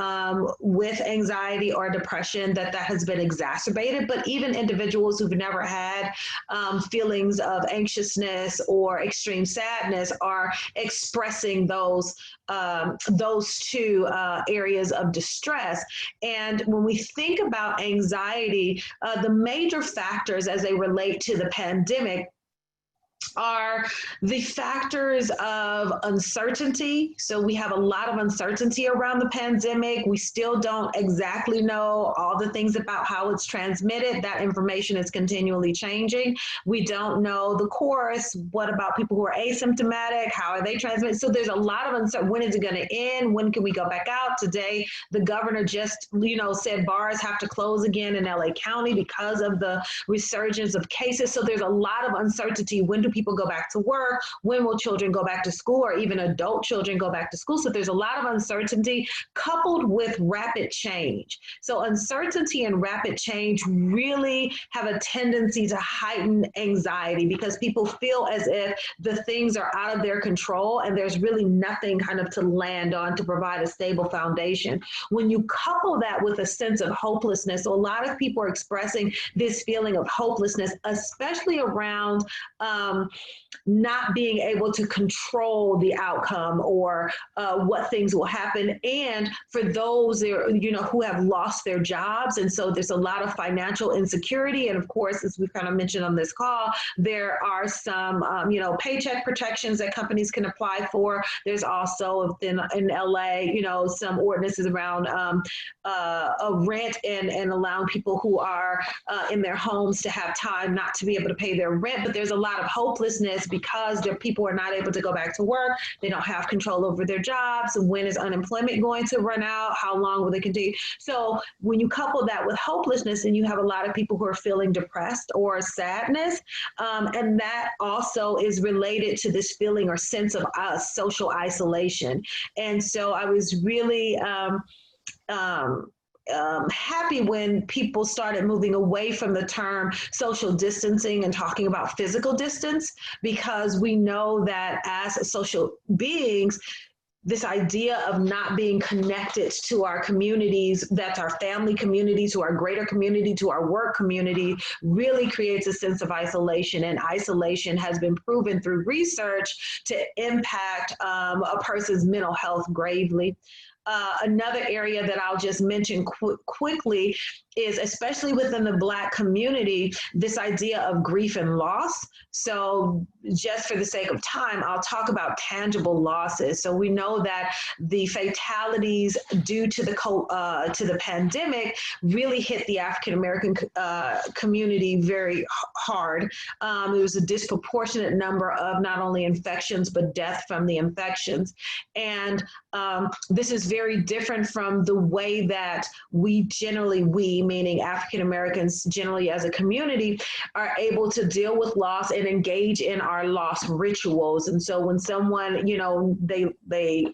with anxiety or depression, that has been exacerbated. But even individuals who've never had feelings of anxiousness or extreme sadness are expressing those two areas of distress. And when we think about anxiety, the major factors as they relate to the pandemic are the factors of uncertainty. So we have a lot of uncertainty around the pandemic. We still don't exactly know all the things about how it's transmitted. That information is continually changing. We don't know the course. What about people who are asymptomatic? How are they transmitted? So there's a lot of uncertainty. When is it going to end? When can we go back out? Today, the governor just, said bars have to close again in LA County because of the resurgence of cases. So there's a lot of uncertainty. When do people go back to work? When will children go back to school, or even adult children go back to school? So there's a lot of uncertainty coupled with rapid change. So uncertainty and rapid change really have a tendency to heighten anxiety because people feel as if the things are out of their control and there's really nothing kind of to land on to provide a stable foundation. When you couple that with a sense of hopelessness, so a lot of people are expressing this feeling of hopelessness, especially around not being able to control the outcome or what things will happen. And for those who have lost their jobs, and so there's a lot of financial insecurity. And of course, as we've kind of mentioned on this call, there are some paycheck protections that companies can apply for. There's also in LA, some ordinances around rent and allowing people who are in their homes to have time not to be able to pay their rent. But there's a lot of hopelessness because their people are not able to go back to work. They don't have control over their jobs. When is unemployment going to run out? How long will they continue? So when you couple that with hopelessness, and you have a lot of people who are feeling depressed or sadness, and that also is related to this feeling or sense of social isolation. And so I was really happy when people started moving away from the term social distancing and talking about physical distance, because we know that as social beings, this idea of not being connected to our communities, that's our family community, to our greater community, to our work community, really creates a sense of isolation. And isolation has been proven through research to impact a person's mental health gravely. Another area that I'll just mention quickly is, especially within the Black community, this idea of grief and loss. So just for the sake of time, I'll talk about tangible losses. So we know that the fatalities due to the pandemic really hit the African American community very hard. It was a disproportionate number of not only infections, but death from the infections. And this is very different from the way that we meaning African Americans generally as a community, are able to deal with loss and engage in our loss rituals. And so when someone, they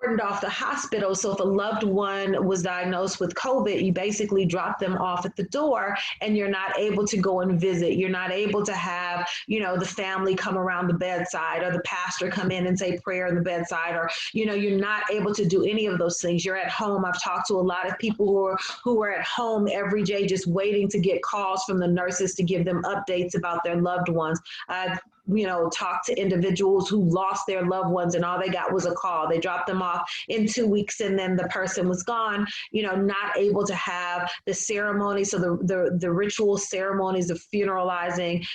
cordoned off the hospital. So if a loved one was diagnosed with COVID, you basically drop them off at the door and you're not able to go and visit. You're not able to have, the family come around the bedside or the pastor come in and say prayer in the bedside, or, you're not able to do any of those things. You're at home. I've talked to a lot of people who are at home every day just waiting to get calls from the nurses to give them updates about their loved ones. I've talk to individuals who lost their loved ones and all they got was a call. They dropped them off in 2 weeks and then the person was gone, not able to have the ceremony. So the ritual ceremonies of funeralizing,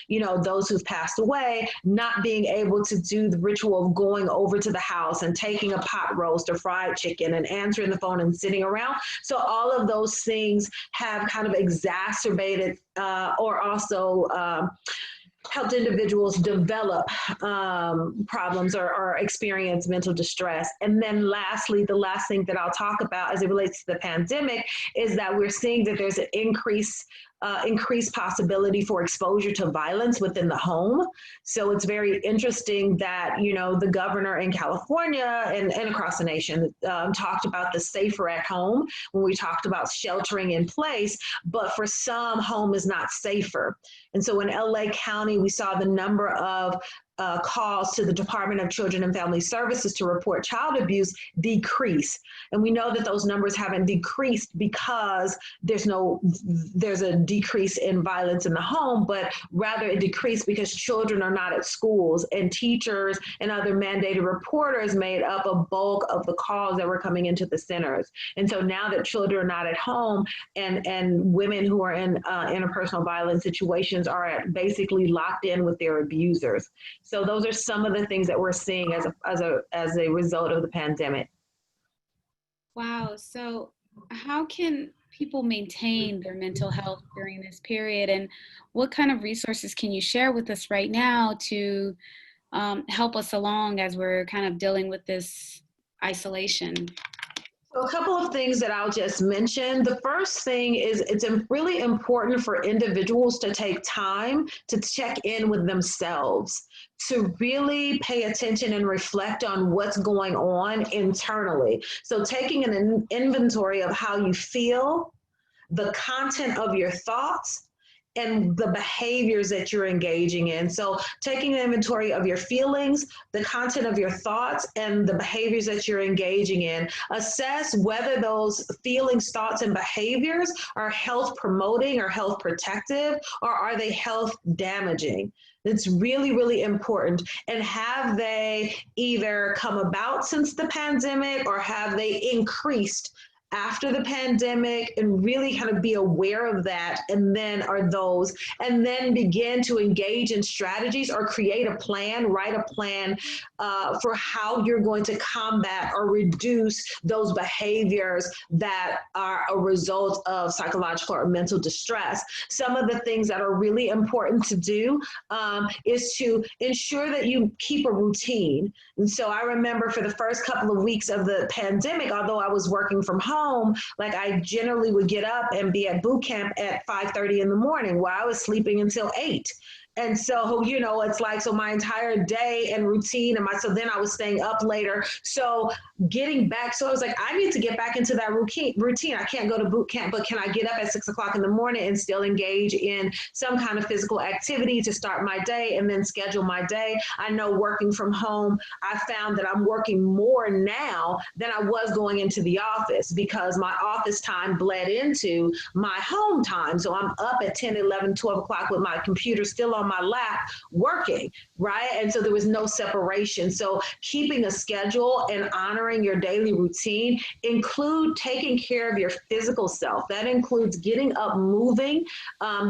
those who've passed away, not being able to do the ritual of going over to the house and taking a pot roast or fried chicken and answering the phone and sitting around. So all of those things have kind of exacerbated or also helped individuals develop problems or experience mental distress. And then lastly, the last thing that I'll talk about as it relates to the pandemic is that we're seeing that there's an increased possibility for exposure to violence within the home. So it's very interesting that, the governor in California and across the nation talked about the safer at home when we talked about sheltering in place, but for some, home is not safer. And so in LA County, we saw the number of calls to the Department of Children and Family Services to report child abuse decrease. And we know that those numbers haven't decreased because there's a decrease in violence in the home, but rather it decreased because children are not at schools, and teachers and other mandated reporters made up a bulk of the calls that were coming into the centers. And so now that children are not at home and women who are in interpersonal violence situations are basically locked in with their abusers. So those are some of the things that we're seeing as a result of the pandemic. Wow. So how can people maintain their mental health during this period, and what kind of resources can you share with us right now to help us along as we're kind of dealing with this isolation? So a couple of things that I'll just mention. The first thing is it's really important for individuals to take time to check in with themselves, to really pay attention and reflect on what's going on internally. So taking an inventory of how you feel, the content of your thoughts, and the behaviors that you're engaging in. So taking an inventory of your feelings, the content of your thoughts, and the behaviors that you're engaging in. Assess whether those feelings, thoughts, and behaviors are health promoting or health protective, or are they health damaging? It's really, really important. And have they either come about since the pandemic, or have they increased after the pandemic? And really kind of be aware of that. And then begin to engage in strategies or create a plan, write a plan for how you're going to combat or reduce those behaviors that are a result of psychological or mental distress. Some of the things that are really important to do is to ensure that you keep a routine. And so I remember for the first couple of weeks of the pandemic, although I was working from home, like I generally would get up and be at boot camp at 5:30 in the morning, while I was sleeping until 8. And so, it's like, so my entire day and routine so then I was staying up later. So getting back, so I was like, I need to get back into that routine. I can't go to boot camp, but can I get up at 6 o'clock in the morning and still engage in some kind of physical activity to start my day and then schedule my day? I know working from home, I found that I'm working more now than I was going into the office, because my office time bled into my home time. So I'm up at 10, 11, 12 o'clock with my computer still on my lap working, right? And so there was no separation. So keeping a schedule and honoring your daily routine include taking care of your physical self. That includes getting up, moving,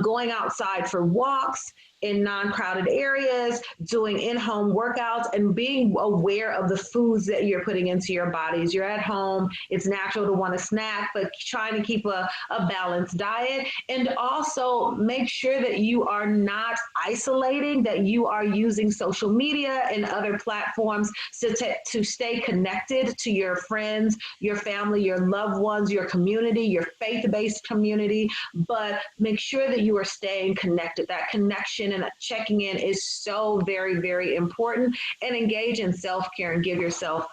going outside for walks in non-crowded areas, doing in-home workouts, and being aware of the foods that you're putting into your bodies. You're at home, it's natural to want to snack, but trying to keep a balanced diet. And also make sure that you are not isolating, that you are using social media and other platforms to stay connected to your friends, your family, your loved ones, your community, your faith-based community, but make sure that you are staying connected. That connection and checking in is so very, very important. And engage in self-care and give yourself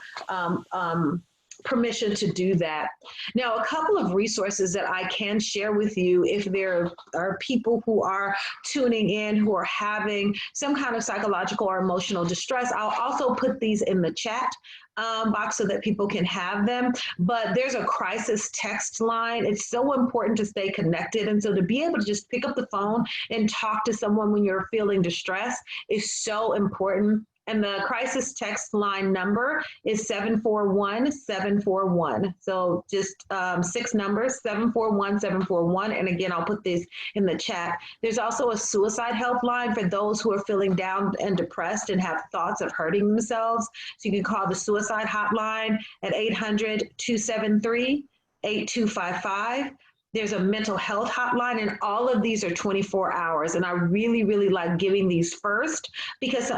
permission to do that. Now, a couple of resources that I can share with you if there are people who are tuning in who are having some kind of psychological or emotional distress. I'll also put these in the chat box so that people can have them. But there's a crisis text line. It's so important to stay connected. And so to be able to just pick up the phone and talk to someone when you're feeling distressed is so important. And the crisis text line number is 741-741. So just 6 numbers, 741-741. And again, I'll put this in the chat. There's also a suicide helpline for those who are feeling down and depressed and have thoughts of hurting themselves. So you can call the suicide hotline at 800-273-8255. There's a mental health hotline, and all of these are 24 hours. And I really, really like giving these first because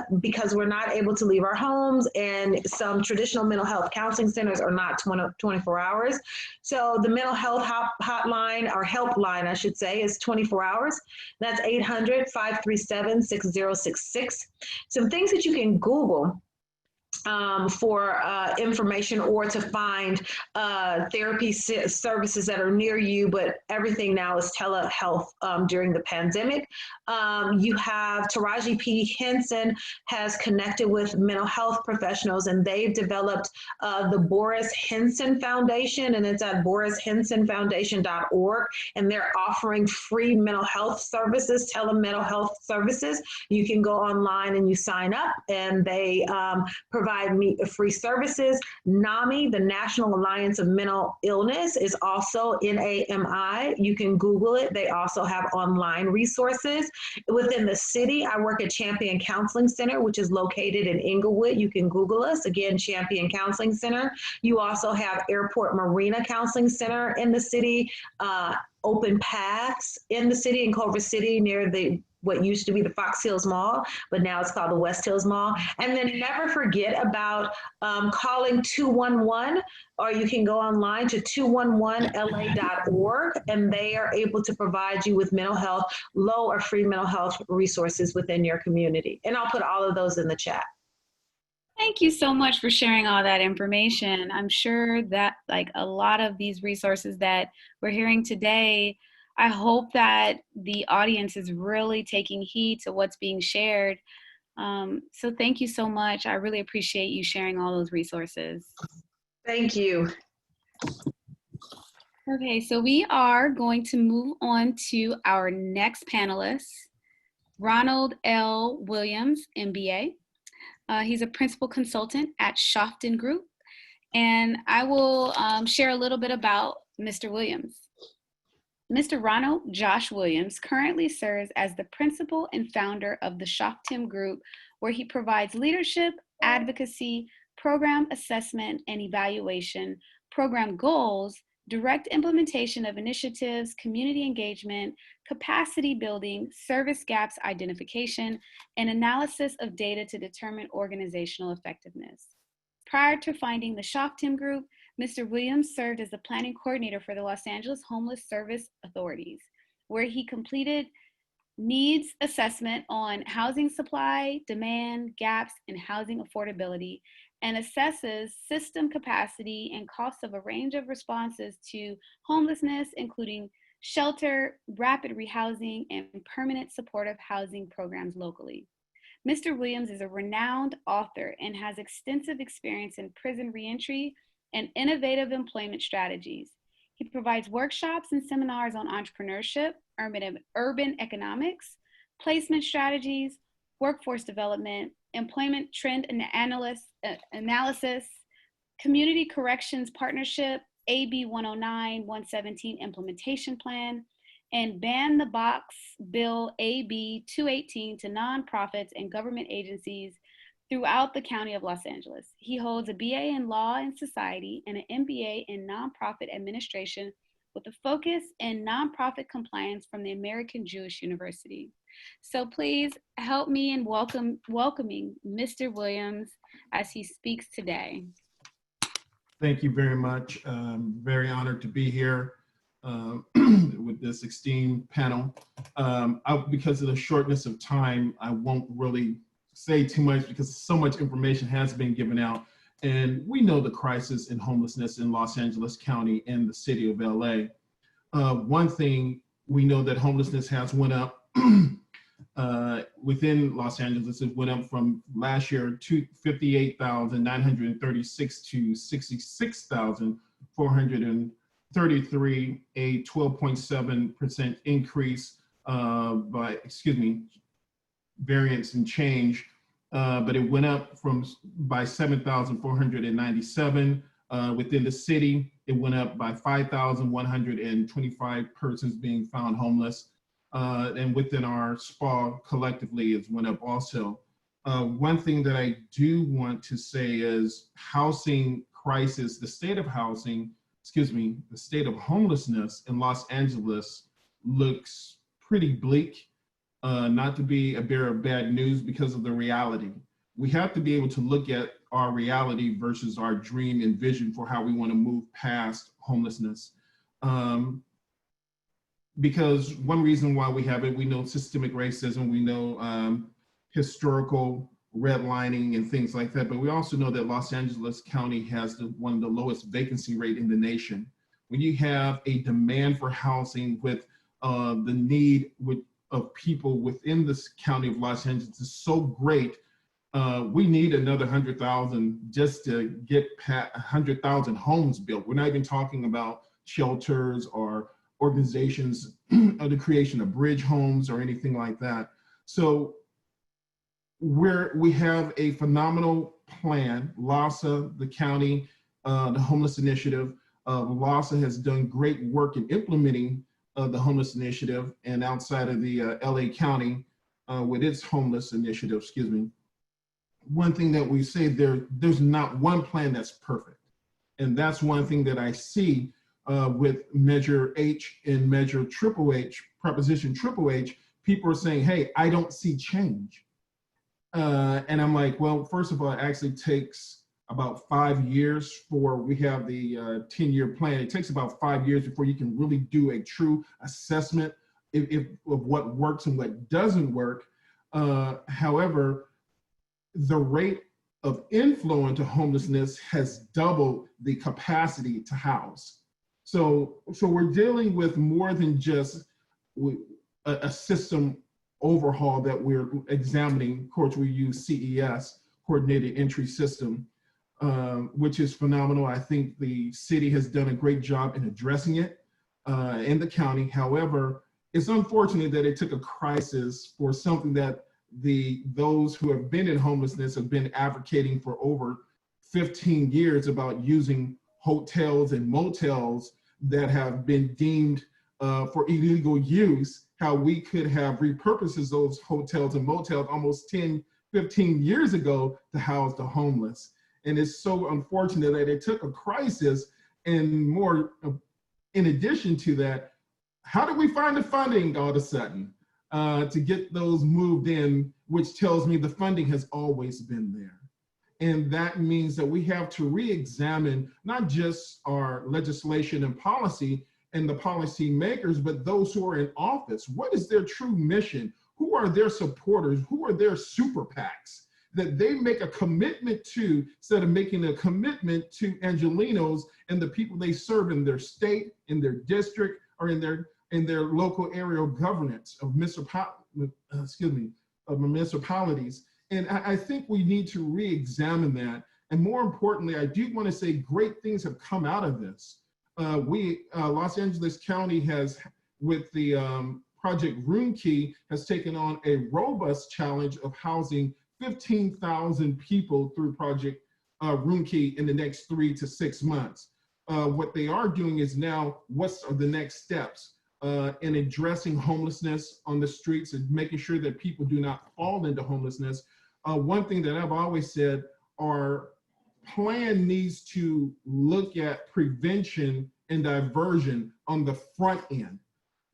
we're not able to leave our homes, and some traditional mental health counseling centers are not 24 hours. So the mental health hotline, or helpline, I should say, is 24 hours. That's 800-537-6066. Some things that you can Google for information or to find therapy services that are near you, but everything now is telehealth during the pandemic. You have Taraji P. Henson has connected with mental health professionals, and they've developed the Boris Henson Foundation, and it's at borishensonfoundation.org, and they're offering free mental health services, telemental health services. You can go online and you sign up, and they provide free services. NAMI, the National Alliance of Mental Illness, is also NAMI. You can Google it. They also have online resources. Within the city, I work at Champion Counseling Center, which is located in Inglewood. You can Google us. Again, Champion Counseling Center. You also have Airport Marina Counseling Center in the city, Open Paths in the city, in Culver City, near the what used to be the Fox Hills Mall, but now it's called the West Hills Mall. And then never forget about calling 211, or you can go online to 211la.org, and they are able to provide you with mental health, low or free mental health resources within your community. And I'll put all of those in the chat. Thank you so much for sharing all that information. I'm sure that like a lot of these resources that we're hearing today, I hope that the audience is really taking heed to what's being shared. So thank you so much. I really appreciate you sharing all those resources. Thank you. Okay, so we are going to move on to our next panelist, Ronald L. Williams, MBA. He's a principal consultant at Shofton Group, and I will share a little bit about Mr. Williams. Mr. Ronald Josh Williams currently serves as the principal and founder of the Shofton Group, where he provides leadership, advocacy, program assessment and evaluation, program goals, direct implementation of initiatives, community engagement, capacity building, service gaps identification, and analysis of data to determine organizational effectiveness. Prior to founding the Shofton Group, Mr. Williams served as the planning coordinator for the Los Angeles Homeless Service Authorities, where he completed needs assessment on housing supply, demand, gaps, and housing affordability, and assesses system capacity and costs of a range of responses to homelessness, including shelter, rapid rehousing, and permanent supportive housing programs locally. Mr. Williams is a renowned author and has extensive experience in prison reentry and innovative employment strategies. He provides workshops and seminars on entrepreneurship, urban economics, placement strategies, workforce development, employment trend analysis, community corrections partnership, AB 109-117 implementation plan, and Ban the Box Bill AB 218 to nonprofits and government agencies throughout the County of Los Angeles. He holds a BA in Law and Society and an MBA in Nonprofit Administration with a focus in nonprofit compliance from the American Jewish University. So please help me in welcoming Mr. Williams as he speaks today. Thank you very much. Very honored to be here with this esteemed panel. Because of the shortness of time, I won't really say too much because so much information has been given out. And we know the crisis in homelessness in Los Angeles County and the city of LA. One thing we know that homelessness has went up within Los Angeles. It went up from last year to 58,936 to 66,433, a 12.7% increase variance and change. But it went up by 7,497 within the city. It went up by 5,125 persons being found homeless. And within our SPA collectively, it went up also. One thing that I do want to say is housing crisis, the state of homelessness in Los Angeles looks pretty bleak. Not to be a bearer of bad news because of the reality. We have to be able to look at our reality versus our dream and vision for how we want to move past homelessness. Because one reason why we have it, we know systemic racism, we know historical redlining and things like that, but we also know that Los Angeles County has one of the lowest vacancy rate in the nation. When you have a demand for housing with the need of people within this county of Los Angeles is so great, we need another 100,000 just to get 100,000 homes built. We're not even talking about shelters or organizations or the creation of bridge homes or anything like that. So we have a phenomenal plan. LASA, the county, the homeless initiative, LASA has done great work in implementing the homeless initiative, and outside of the LA County with its homeless initiative, one thing that we say, there's not one plan that's perfect. And that's one thing that I see with Measure H and Measure Triple H, Proposition Triple H, people are saying, hey, I don't see change. And I'm like, well, first of all, it actually takes about 5 years we have the 10-year plan. It takes about 5 years before you can really do a true assessment of what works and what doesn't work. However, the rate of inflow into homelessness has doubled the capacity to house. So we're dealing with more than just a system overhaul that we're examining. Of course, we use CES, Coordinated Entry System, which is phenomenal. I think the city has done a great job in addressing it in the county. However, it's unfortunate that it took a crisis for something that those who have been in homelessness have been advocating for over 15 years about using hotels and motels that have been deemed for illegal use, how we could have repurposed those hotels and motels almost 10, 15 years ago to house the homeless. And it's so unfortunate that it took a crisis, and more, in addition to that, how do we find the funding all of a sudden to get those moved in, which tells me the funding has always been there. And that means that we have to re-examine not just our legislation and policy and the policy makers, but those who are in office. What is their true mission? Who are their supporters? Who are their super PACs that they make a commitment to, instead of making a commitment to Angelenos and the people they serve in their state, in their district, or in their local area governance of municipalities. And I think we need to re-examine that. And more importantly, I do want to say great things have come out of this. Los Angeles County has, with the Project Room Key, has taken on a robust challenge of housing 15,000 people through Project Room Key in the next 3 to 6 months. What they are doing is now, what's the next steps in addressing homelessness on the streets and making sure that people do not fall into homelessness. One thing that I've always said, our plan needs to look at prevention and diversion on the front end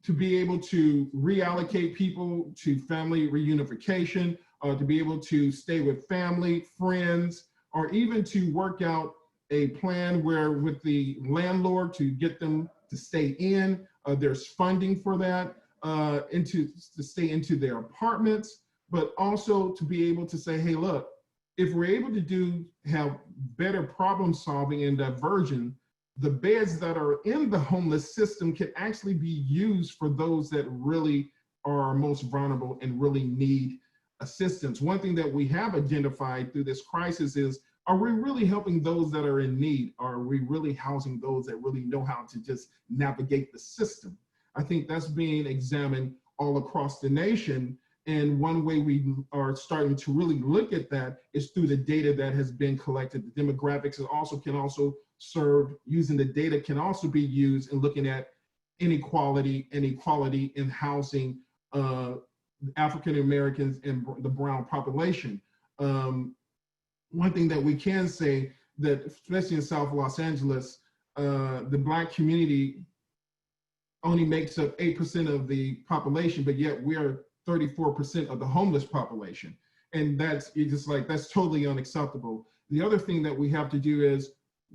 to be able to reallocate people to family reunification, to be able to stay with family, friends, or even to work out a plan where with the landlord to get them to stay in. There's funding for that, to stay into their apartments, but also to be able to say, hey, look, if we're able to have better problem solving and diversion, the beds that are in the homeless system can actually be used for those that really are most vulnerable and really need assistance. One thing that we have identified through this crisis is, are we really helping those that are in need? Are we really housing those that really know how to just navigate the system? I think that's being examined all across the nation. And one way we are starting to really look at that is through the data that has been collected. The demographics can also serve, using the data can also be used in looking at inequality in housing African Americans and the brown population. One thing that we can say that, especially in South Los Angeles, the Black community only makes up 8% of the population, but yet we are 34% of the homeless population. And that's totally unacceptable. The other thing that we have to do is,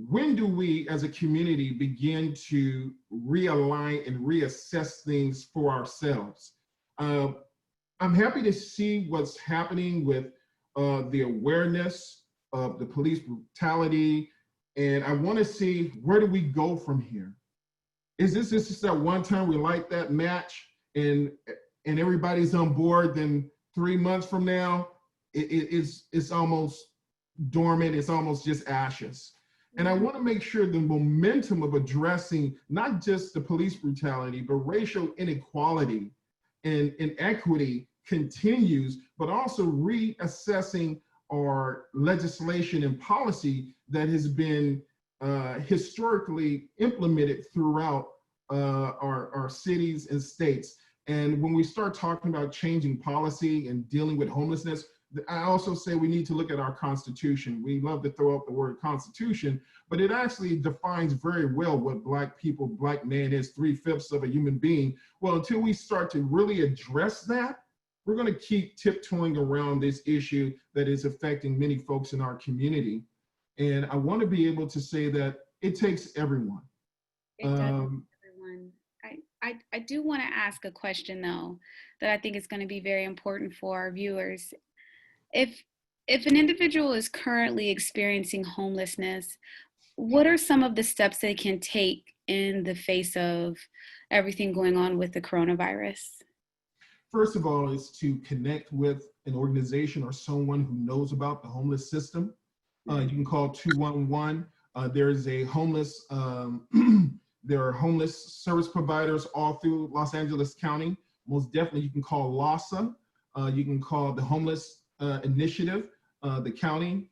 when do we as a community begin to realign and reassess things for ourselves? I'm happy to see what's happening with the awareness of the police brutality. And I want to see, where do we go from here? Is this just that one time we light that match and everybody's on board, then 3 months from now, it's almost dormant, it's almost just ashes. And I want to make sure the momentum of addressing not just the police brutality, but racial inequality and inequity continues, but also reassessing our legislation and policy that has been historically implemented throughout our cities and states. And when we start talking about changing policy and dealing with homelessness, I also say we need to look at our Constitution. We love to throw out the word Constitution, but it actually defines very well what Black people, Black man is, 3/5 of a human being. Well, until we start to really address that, we're going to keep tiptoeing around this issue that is affecting many folks in our community. And I want to be able to say that it takes everyone. It does, everyone. I do want to ask a question though, that I think is going to be very important for our viewers. If an individual is currently experiencing homelessness, what are some of the steps they can take in the face of everything going on with the coronavirus? First of all, is to connect with an organization or someone who knows about the homeless system. You can call 211. There is a homeless, there are homeless service providers all through Los Angeles County. Most definitely you can call LAHSA. You can call the Homeless Initiative, the county.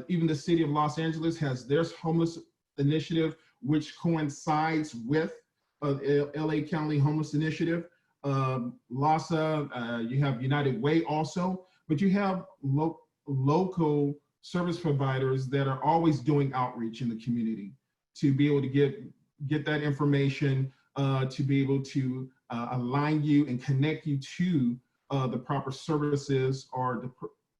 Even the city of Los Angeles has their homeless initiative, which coincides with LA County Homeless Initiative. LAHSA, you have United Way also, but you have local service providers that are always doing outreach in the community to be able to get that information, to be able to align you and connect you to the proper services or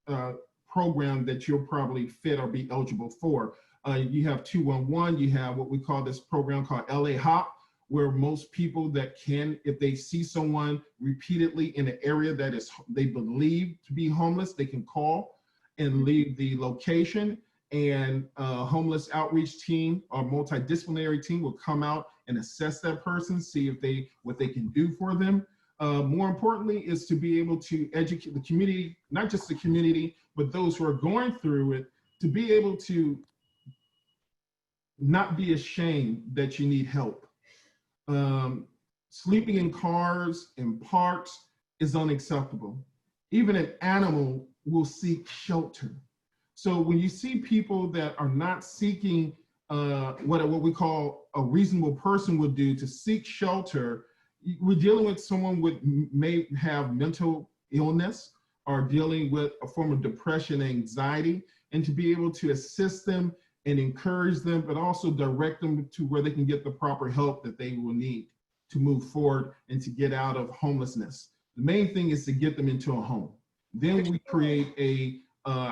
the program that you'll probably fit or be eligible for. You have 211, you have what we call this program called LA Hop, where most people that can, if they see someone repeatedly in an area that is they believe to be homeless, they can call and leave the location, and a homeless outreach team or multidisciplinary team will come out and assess that person, see if what they can do for them. More importantly is to be able to educate the community, not just the community, but those who are going through it, to be able to not be ashamed that you need help. Sleeping in cars, in parks is unacceptable. Even an animal will seek shelter. So when you see people that are not seeking what we call a reasonable person would do to seek shelter, we're dealing with someone may have mental illness or dealing with a form of depression, anxiety, and to be able to assist them and encourage them, but also direct them to where they can get the proper help that they will need to move forward and to get out of homelessness. The main thing is to get them into a home. Then we create a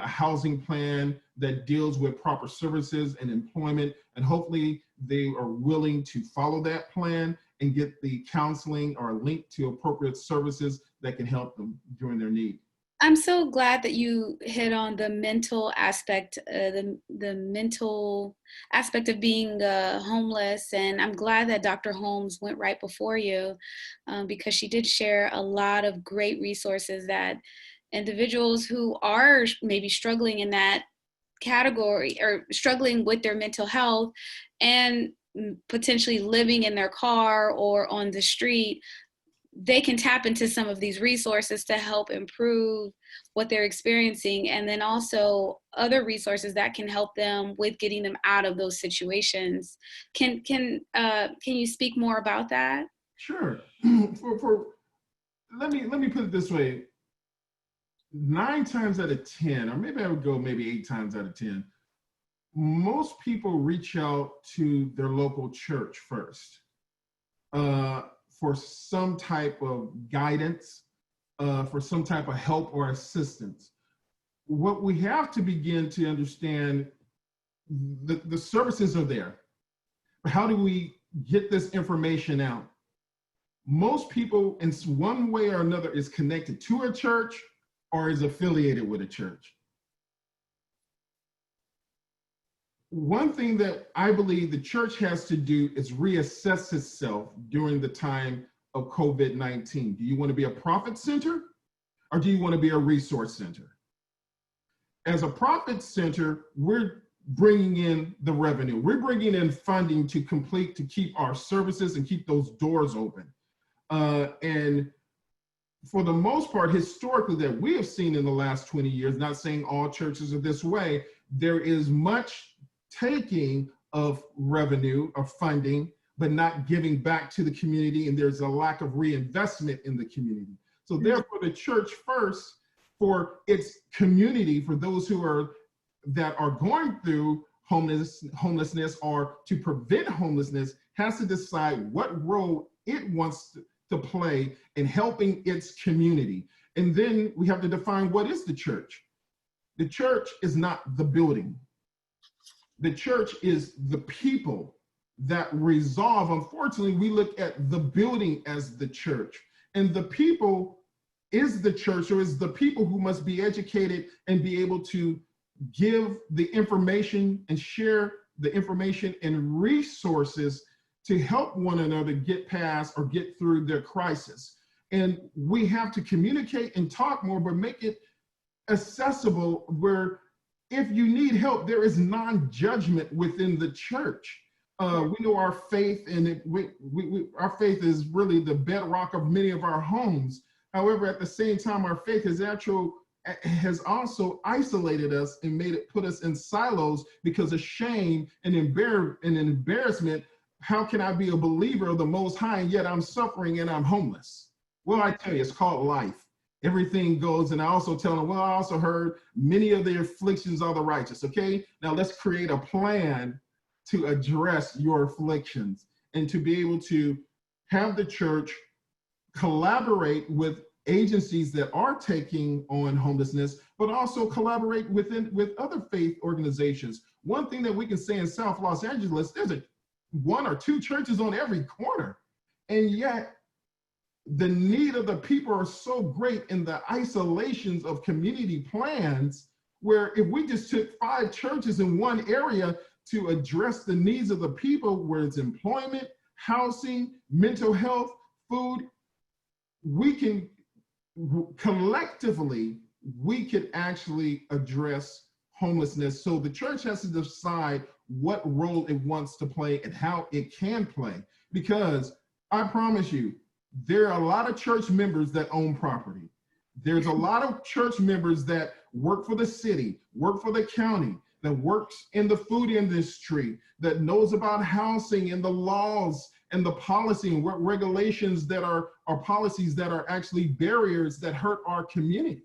housing plan that deals with proper services and employment, and hopefully they are willing to follow that plan and get the counseling or link to appropriate services that can help them during their need. I'm so glad that you hit on the mental aspect, the mental aspect of being homeless. And I'm glad that Dr. Holmes went right before you, because she did share a lot of great resources that individuals who are maybe struggling in that category or struggling with their mental health and potentially living in their car or on the street, they can tap into some of these resources to help improve what they're experiencing, and then also other resources that can help them with getting them out of those situations. Can you speak more about that? Sure. Let me put it this way. 9 times out of 10, or maybe I would go maybe 8 times out of 10, most people reach out to their local church first for some type of guidance, for some type of help or assistance. What we have to begin to understand, the services are there. How do we get this information out? Most people in one way or another is connected to a church or is affiliated with a church. One thing that I believe the church has to do is reassess itself during the time of COVID-19. Do you want to be a profit center or do you want to be a resource center? As a profit center, we're bringing in the revenue. We're bringing in funding to keep our services and keep those doors open. And for the most part, historically, that we have seen in the last 20 years, not saying all churches are this way, there is much taking of revenue, of funding, but not giving back to the community, and there's a lack of reinvestment in the community. So therefore, the church first for its community, for those that are going through homelessness or to prevent homelessness, has to decide what role it wants to play in helping its community. And then we have to define what is the church. The church is not the building. The church is the people that resolve. Unfortunately, we look at the building as the church, and the people is the church, or is the people who must be educated and be able to give the information and share the information and resources to help one another get past or get through their crisis. And we have to communicate and talk more, but make it accessible where if you need help, there is non-judgment within the church. We know our faith, and our faith is really the bedrock of many of our homes. However, at the same time, our faith has also isolated us and put us in silos because of shame and embarrassment. How can I be a believer of the Most High and yet I'm suffering and I'm homeless? Well, I tell you, it's called life. Everything goes, and I also tell them, well, I also heard many of the afflictions are the righteous. Okay, now let's create a plan to address your afflictions and to be able to have the church collaborate with agencies that are taking on homelessness, but also collaborate with other faith organizations. One thing that we can say in South Los Angeles, there's one or two churches on every corner, and yet the need of the people are so great in the isolations of community plans, where if we just took 5 churches in one area to address the needs of the people, where it's employment, housing, mental health, food, we can collectively, we could actually address homelessness. So the church has to decide what role it wants to play and how it can play. Because I promise you, there are a lot of church members that own property. There's a lot of church members that work for the city, work for the county, that works in the food industry, that knows about housing and the laws and the policy and what regulations that are policies that are actually barriers that hurt our community.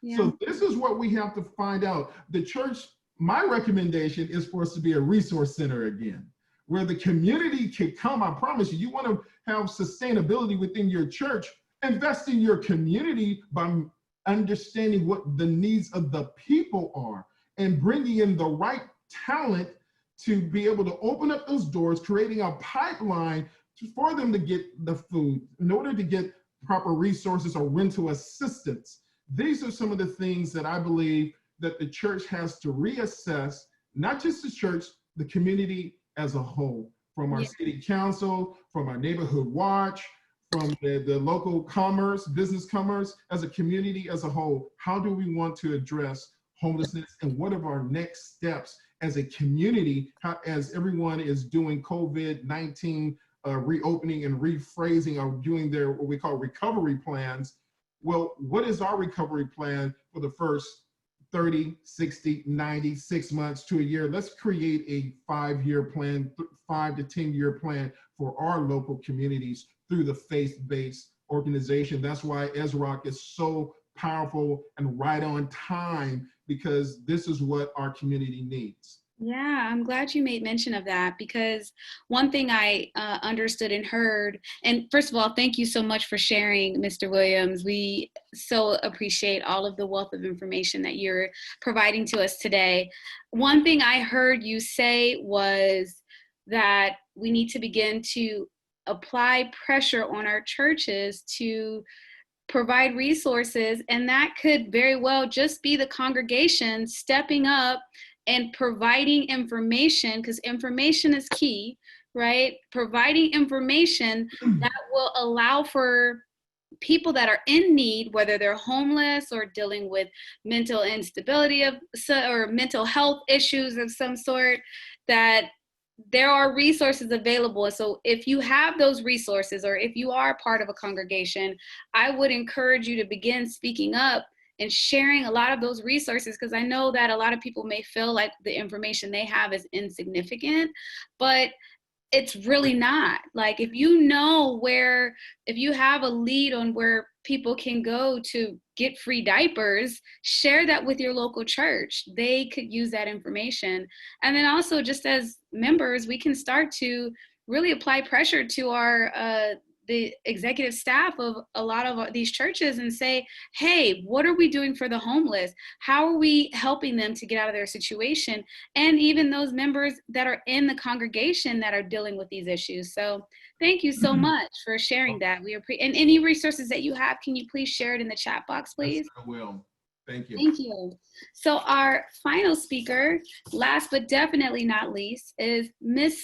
Yeah. So this is what we have to find out. The church, my recommendation is for us to be a resource center again, where the community can come. I promise you, you want to have sustainability within your church, invest in your community by understanding what the needs of the people are and bringing in the right talent to be able to open up those doors, creating a pipeline for them to get the food in order to get proper resources or rental assistance. These are some of the things that I believe that the church has to reassess, not just the church, the community as a whole, from our city council, from our neighborhood watch, from the local commerce, business commerce, as a community as a whole. How do we want to address homelessness, and what are our next steps as a community, as everyone is doing COVID-19 reopening and rephrasing, or doing their what we call recovery plans? Well, what is our recovery plan for the first 30, 60, 90, 6 months to a year? Let's create a 5-year plan, 5 to 10-year plan for our local communities through the faith-based organization. That's why ESROC is so powerful and right on time, because this is what our community needs. Yeah, I'm glad you made mention of that, because one thing I understood and heard, and first of all, thank you so much for sharing, Mr. Williams. We so appreciate all of the wealth of information that you're providing to us today. One thing I heard you say was that we need to begin to apply pressure on our churches to provide resources, and that could very well just be the congregation stepping up and providing information, because information is key, right? Providing information that will allow for people that are in need, whether they're homeless or dealing with mental instability or mental health issues of some sort, that there are resources available. So if you have those resources, or if you are part of a congregation, I would encourage you to begin speaking up and sharing a lot of those resources, because I know that a lot of people may feel like the information they have is insignificant, but it's really not. Like, if you know if you have a lead on where people can go to get free diapers, share that with your local church. They could use that information. And then also, just as members, we can start to really apply pressure to the executive staff of a lot of these churches and say, hey, what are we doing for the homeless? How are we helping them to get out of their situation? And even those members that are in the congregation that are dealing with these issues. So thank you so much for sharing that. We appreciate, and any resources that you have, can you please share it in the chat box, please? Yes, I will. Thank you. Thank you. So our final speaker, last but definitely not least, is Miss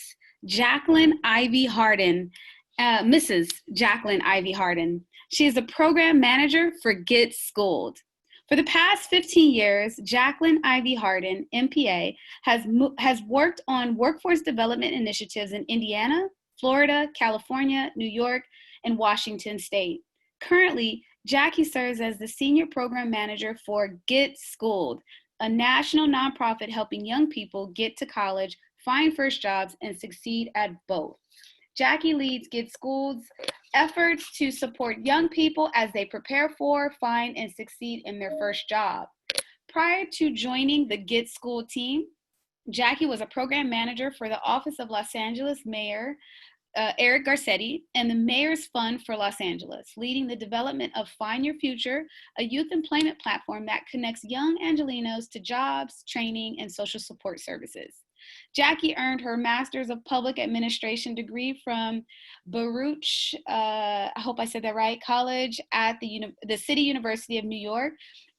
Jacqueline Ivy Harden. Mrs. Jacqueline Ivy Harden. She is a program manager for Get Schooled. For the past 15 years, Jacqueline Ivy Harden, MPA, has worked on workforce development initiatives in Indiana, Florida, California, New York, and Washington State. Currently, Jackie serves as the senior program manager for Get Schooled, a national nonprofit helping young people get to college, find first jobs, and succeed at both. Jackie leads Get Schooled's efforts to support young people as they prepare for, find, and succeed in their first job. Prior to joining the Get Schooled team, Jackie was a program manager for the Office of Los Angeles Mayor Eric Garcetti and the Mayor's Fund for Los Angeles, leading the development of Find Your Future, a youth employment platform that connects young Angelenos to jobs, training, and social support services. Jackie earned her Master's of Public Administration degree from Baruch, I hope I said that right, College at the City University of New York,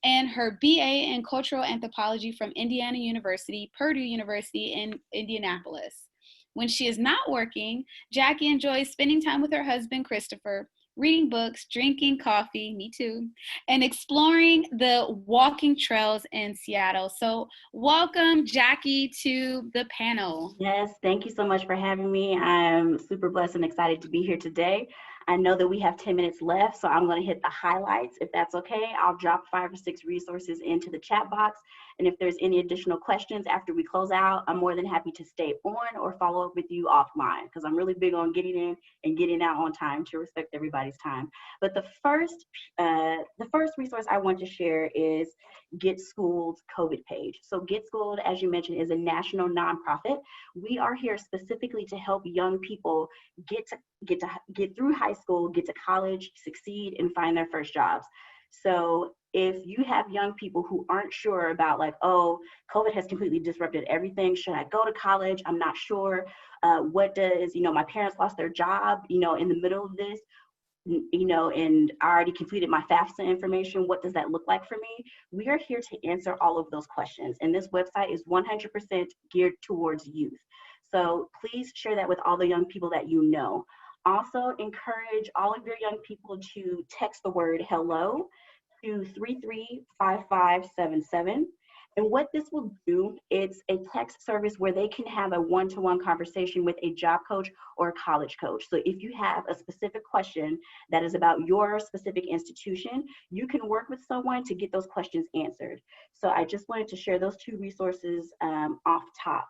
and her BA in Cultural Anthropology from Indiana University, Purdue University in Indianapolis. When she is not working, Jackie enjoys spending time with her husband, Christopher, reading books, drinking coffee, me too, and exploring the walking trails in Seattle. So welcome, Jackie, to the panel. Yes, thank you so much for having me. I'm super blessed and excited to be here today. I know that we have 10 minutes left, so I'm going to hit the highlights. If that's okay, I'll drop 5 or 6 resources into the chat box. And if there's any additional questions after we close out, I'm more than happy to stay on or follow up with you offline, because I'm really big on getting in and getting out on time to respect everybody's time. But the first resource I want to share is Get Schooled's COVID page. So Get Schooled, as you mentioned, is a national nonprofit. We are here specifically to help young people get through high school, get to college, succeed, and find their first jobs. So if you have young people who aren't sure about, like, oh, COVID has completely disrupted everything. Should I go to college? I'm not sure. What does, my parents lost their job, in the middle of this, and I already completed my FAFSA information. What does that look like for me? We are here to answer all of those questions. And this website is 100% geared towards youth. So please share that with all the young people that you know. Also, encourage all of your young people to text the word hello to 335577. And what this will do, it's a text service where they can have a one-to-one conversation with a job coach or a college coach. So if you have a specific question that is about your specific institution, you can work with someone to get those questions answered. So I just wanted to share those 2 resources off top.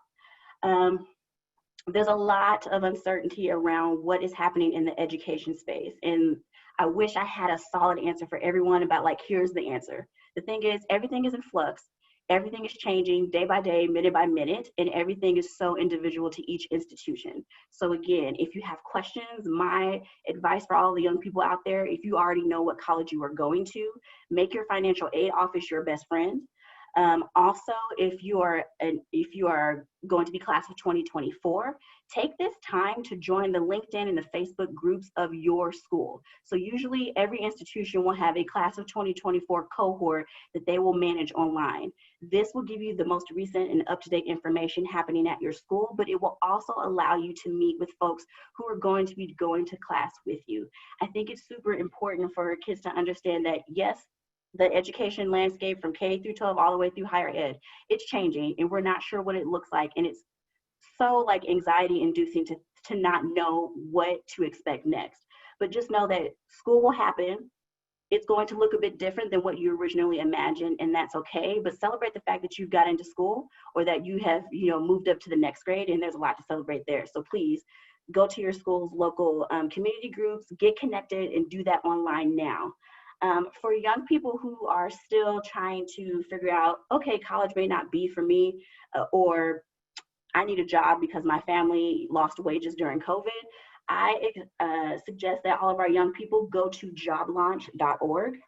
There's a lot of uncertainty around what is happening in the education space. And I wish I had a solid answer for everyone about, like, here's the answer. The thing is, everything is in flux. Everything is changing day by day, minute by minute, and everything is so individual to each institution. So again, if you have questions, my advice for all the young people out there, if you already know what college you are going to, make your financial aid office your best friend. Also, if you are going to be class of 2024, take this time to join the LinkedIn and the Facebook groups of your school. So usually every institution will have a class of 2024 cohort that they will manage online. This will give you the most recent and up-to-date information happening at your school, but it will also allow you to meet with folks who are going to be going to class with you. I think it's super important for kids to understand that, yes, the education landscape from K through 12 all the way through higher ed, it's changing, and we're not sure what it looks like. And it's so, like, anxiety inducing to not know what to expect next. But just know that school will happen. It's going to look a bit different than what you originally imagined, and that's okay. But celebrate the fact that you got into school, or that you have, moved up to the next grade, and there's a lot to celebrate there. So please go to your school's local community groups, get connected, and do that online now. For young people who are still trying to figure out, okay, college may not be for me, or I need a job because my family lost wages during COVID, I suggest that all of our young people go to joblaunch.org.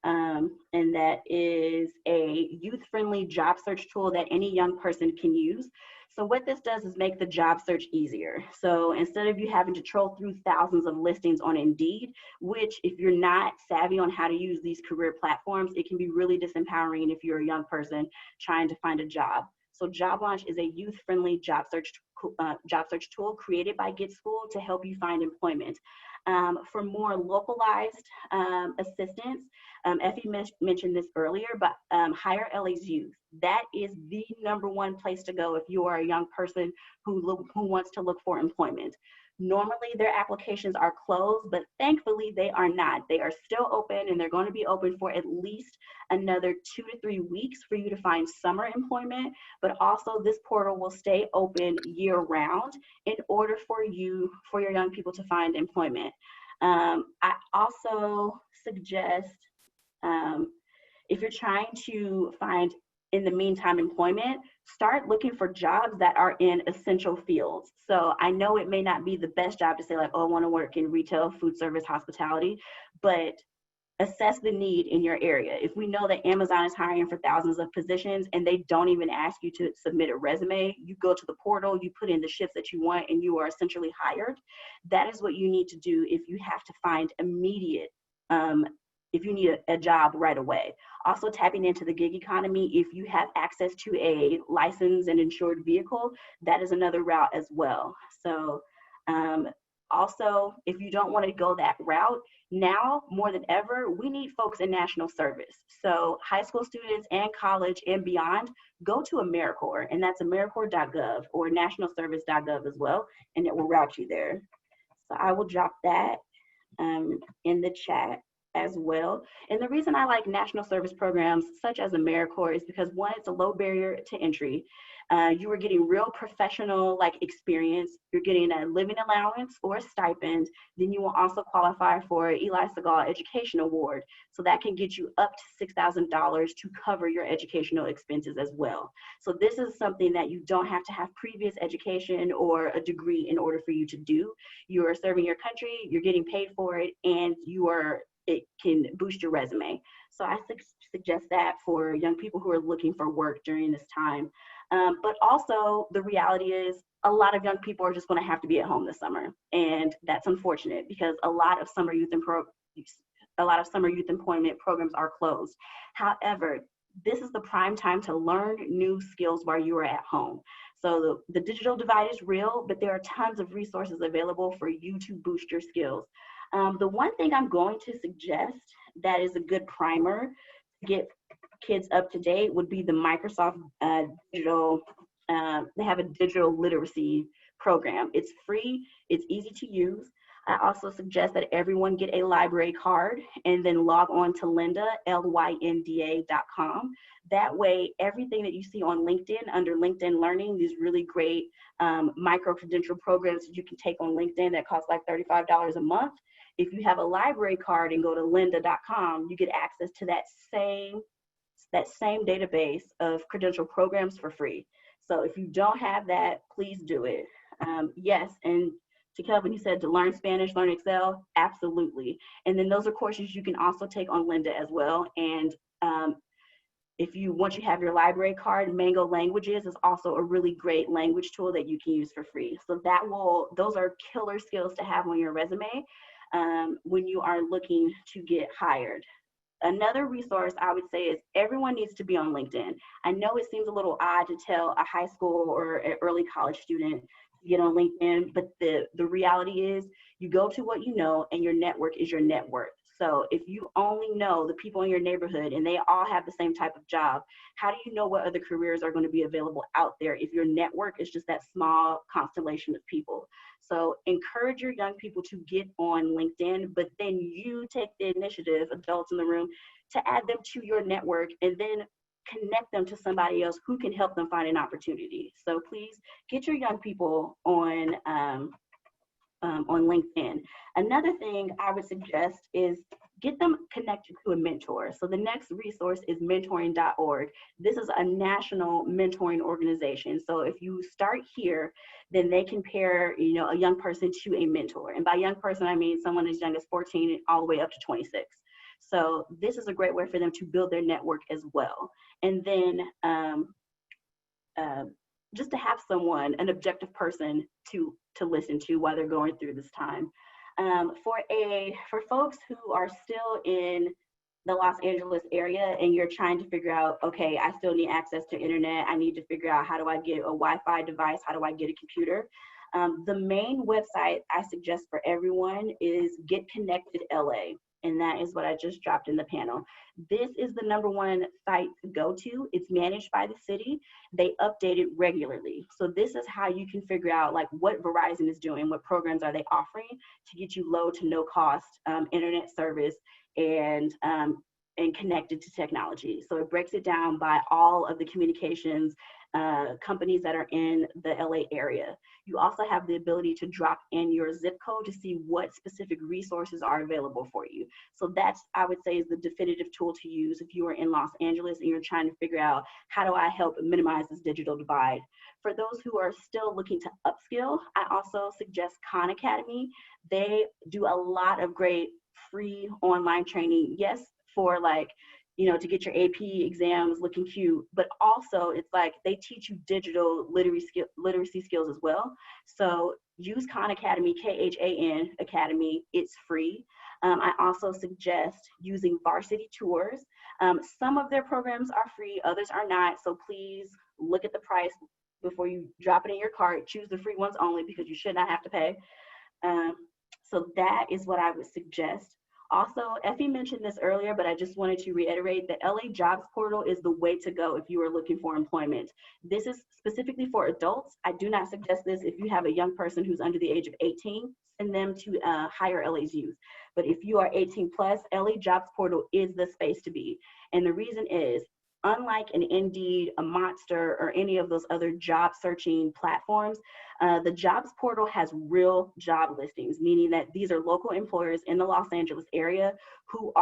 And that is a youth-friendly job search tool that any young person can use. So what this does is make the job search easier. So instead of you having to troll through thousands of listings on Indeed, which if you're not savvy on how to use these career platforms, it can be really disempowering if you're a young person trying to find a job. So Job Launch is a youth-friendly job search tool created by Get School to help you find employment. For more localized assistance, Effie mentioned this earlier, but Hire LA's Youth. That is the #1 place to go if you are a young person who wants to look for employment. Normally their applications are closed, but thankfully they are not. They are still open, and they're going to be open for at least another 2 to 3 weeks for you to find summer employment. But also this portal will stay open year round in order for your young people to find employment. I also suggest, if you're trying to find, in the meantime, employment, start looking for jobs that are in essential fields. So I know it may not be the best job to say like, oh, I want to work in retail, food service, hospitality, but assess the need in your area. If we know that Amazon is hiring for thousands of positions and they don't even ask you to submit a resume, you go to the portal, you put in the shifts that you want, and you are essentially hired. That is what you need to do if you have to find immediate, if you need a job right away. Also tapping into the gig economy, if you have access to a licensed and insured vehicle, that is another route as well. So also, if you don't want to go that route, now more than ever, we need folks in national service. So high school students and college and beyond, go to AmeriCorps, and that's AmeriCorps.gov or nationalservice.gov as well, and it will route you there. So I will drop that in the chat as well. And the reason I like national service programs such as AmeriCorps is because, one, it's a low barrier to entry. You are getting real professional experience. You're getting a living allowance or a stipend. Then you will also qualify for Eli Segal Education Award. So that can get you up to $6,000 to cover your educational expenses as well. So this is something that you don't have to have previous education or a degree in order for you to do. You are serving your country, you're getting paid for it, and it can boost your resume. So I suggest that for young people who are looking for work during this time. But also the reality is a lot of young people are just going to have to be at home this summer. And that's unfortunate because a lot of summer youth employment programs are closed. However, this is the prime time to learn new skills while you are at home. So the digital divide is real, but there are tons of resources available for you to boost your skills. The one thing I'm going to suggest that is a good primer to get kids up to date would be the Microsoft digital, they have a digital literacy program. It's free, it's easy to use. I also suggest that everyone get a library card and then log on to Lynda, LYNDA.com. That way, everything that you see on LinkedIn under LinkedIn Learning, these really great micro-credential programs that you can take on LinkedIn that cost like $35 a month. If you have a library card and go to lynda.com, you get access to that same database of credential programs for free. So if you don't have that, please do it. Yes, and to Kelvin, he said to learn Spanish, learn Excel, absolutely. And then those are courses you can also take on Lynda as well. And once you have your library card, Mango Languages is also a really great language tool that you can use for free. So those are killer skills to have on your resume when you are looking to get hired. Another resource I would say is everyone needs to be on LinkedIn. I know it seems a little odd to tell a high school or an early college student to get on LinkedIn, but the reality is you go to what you know, and your network is your net worth. So if you only know the people in your neighborhood and they all have the same type of job, how do you know what other careers are going to be available out there if your network is just that small constellation of people? So encourage your young people to get on LinkedIn, but then you take the initiative, adults in the room, to add them to your network and then connect them to somebody else who can help them find an opportunity. So please get your young people on LinkedIn. Another thing I would suggest is get them connected to a mentor. So the next resource is mentoring.org. This is a national mentoring organization. So if you start here, then they can pair, you know, a young person to a mentor. And by young person, I mean someone as young as 14 all the way up to 26. So this is a great way for them to build their network as well. And then just to have someone, an objective person to listen to while they're going through this time. For folks who are still in the Los Angeles area and you're trying to figure out, okay, I still need access to internet. I need to figure out, how do I get a Wi-Fi device? How do I get a computer? The main website I suggest for everyone is Get Connected LA. And that is what I just dropped in the panel. This is the #1 site to go to. It's managed by the city. They update it regularly. So this is how you can figure out like what Verizon is doing, what programs are they offering to get you low to no cost internet service and connected to technology. So it breaks it down by all of the communications companies that are in the LA area. You also have the ability to drop in your zip code to see what specific resources are available for you. So that's, I would say, is the definitive tool to use if you are in Los Angeles and you're trying to figure out, how do I help minimize this digital divide? For those who are still looking to upskill, I also suggest Khan Academy. They do a lot of great free online training. Yes, for like, you know, to get your AP exams looking cute, but also it's like they teach you digital literacy skills as well. So use Khan Academy, KHAN Academy, it's free. I also suggest using Varsity Tours. Some of their programs are free, others are not. So please look at the price before you drop it in your cart. Choose the free ones only because you should not have to pay. So that is what I would suggest. Also, Effie mentioned this earlier, but I just wanted to reiterate that LA Jobs Portal is the way to go if you are looking for employment. This is specifically for adults. I do not suggest this if you have a young person who's under the age of 18, send them to Hire LA's Youth. But if you are 18 plus, LA Jobs Portal is the space to be. And the reason is, unlike an Indeed, a Monster, or any of those other job searching platforms, the jobs portal has real job listings, meaning that these are local employers in the Los Angeles area who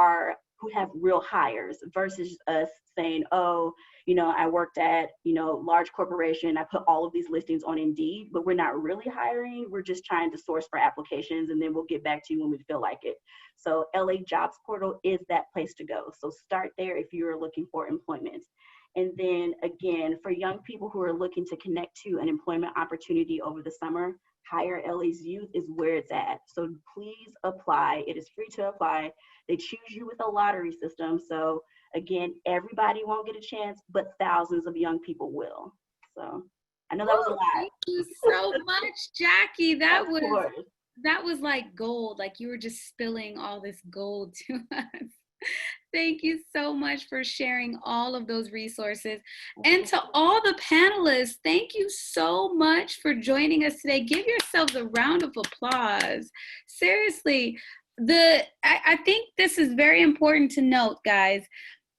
have real hires versus us saying, oh, you know, I worked at, you know, large corporation, I put all of these listings on Indeed, but we're not really hiring. We're just trying to source for applications and then we'll get back to you when we feel like it. So LA Jobs Portal is that place to go. So start there if you're looking for employment. And then again, for young people who are looking to connect to an employment opportunity over the summer, Hire LA's Youth is where it's at. So please apply. It is free to apply. They choose you with a lottery system. So again, everybody won't get a chance, but thousands of young people will. So I know that was a lot. Thank you so much, Jackie. That was like gold. Like you were just spilling all this gold to us. Thank you so much for sharing all of those resources. And to all the panelists, thank you so much for joining us today. Give yourselves a round of applause. Seriously, I think this is very important to note, guys.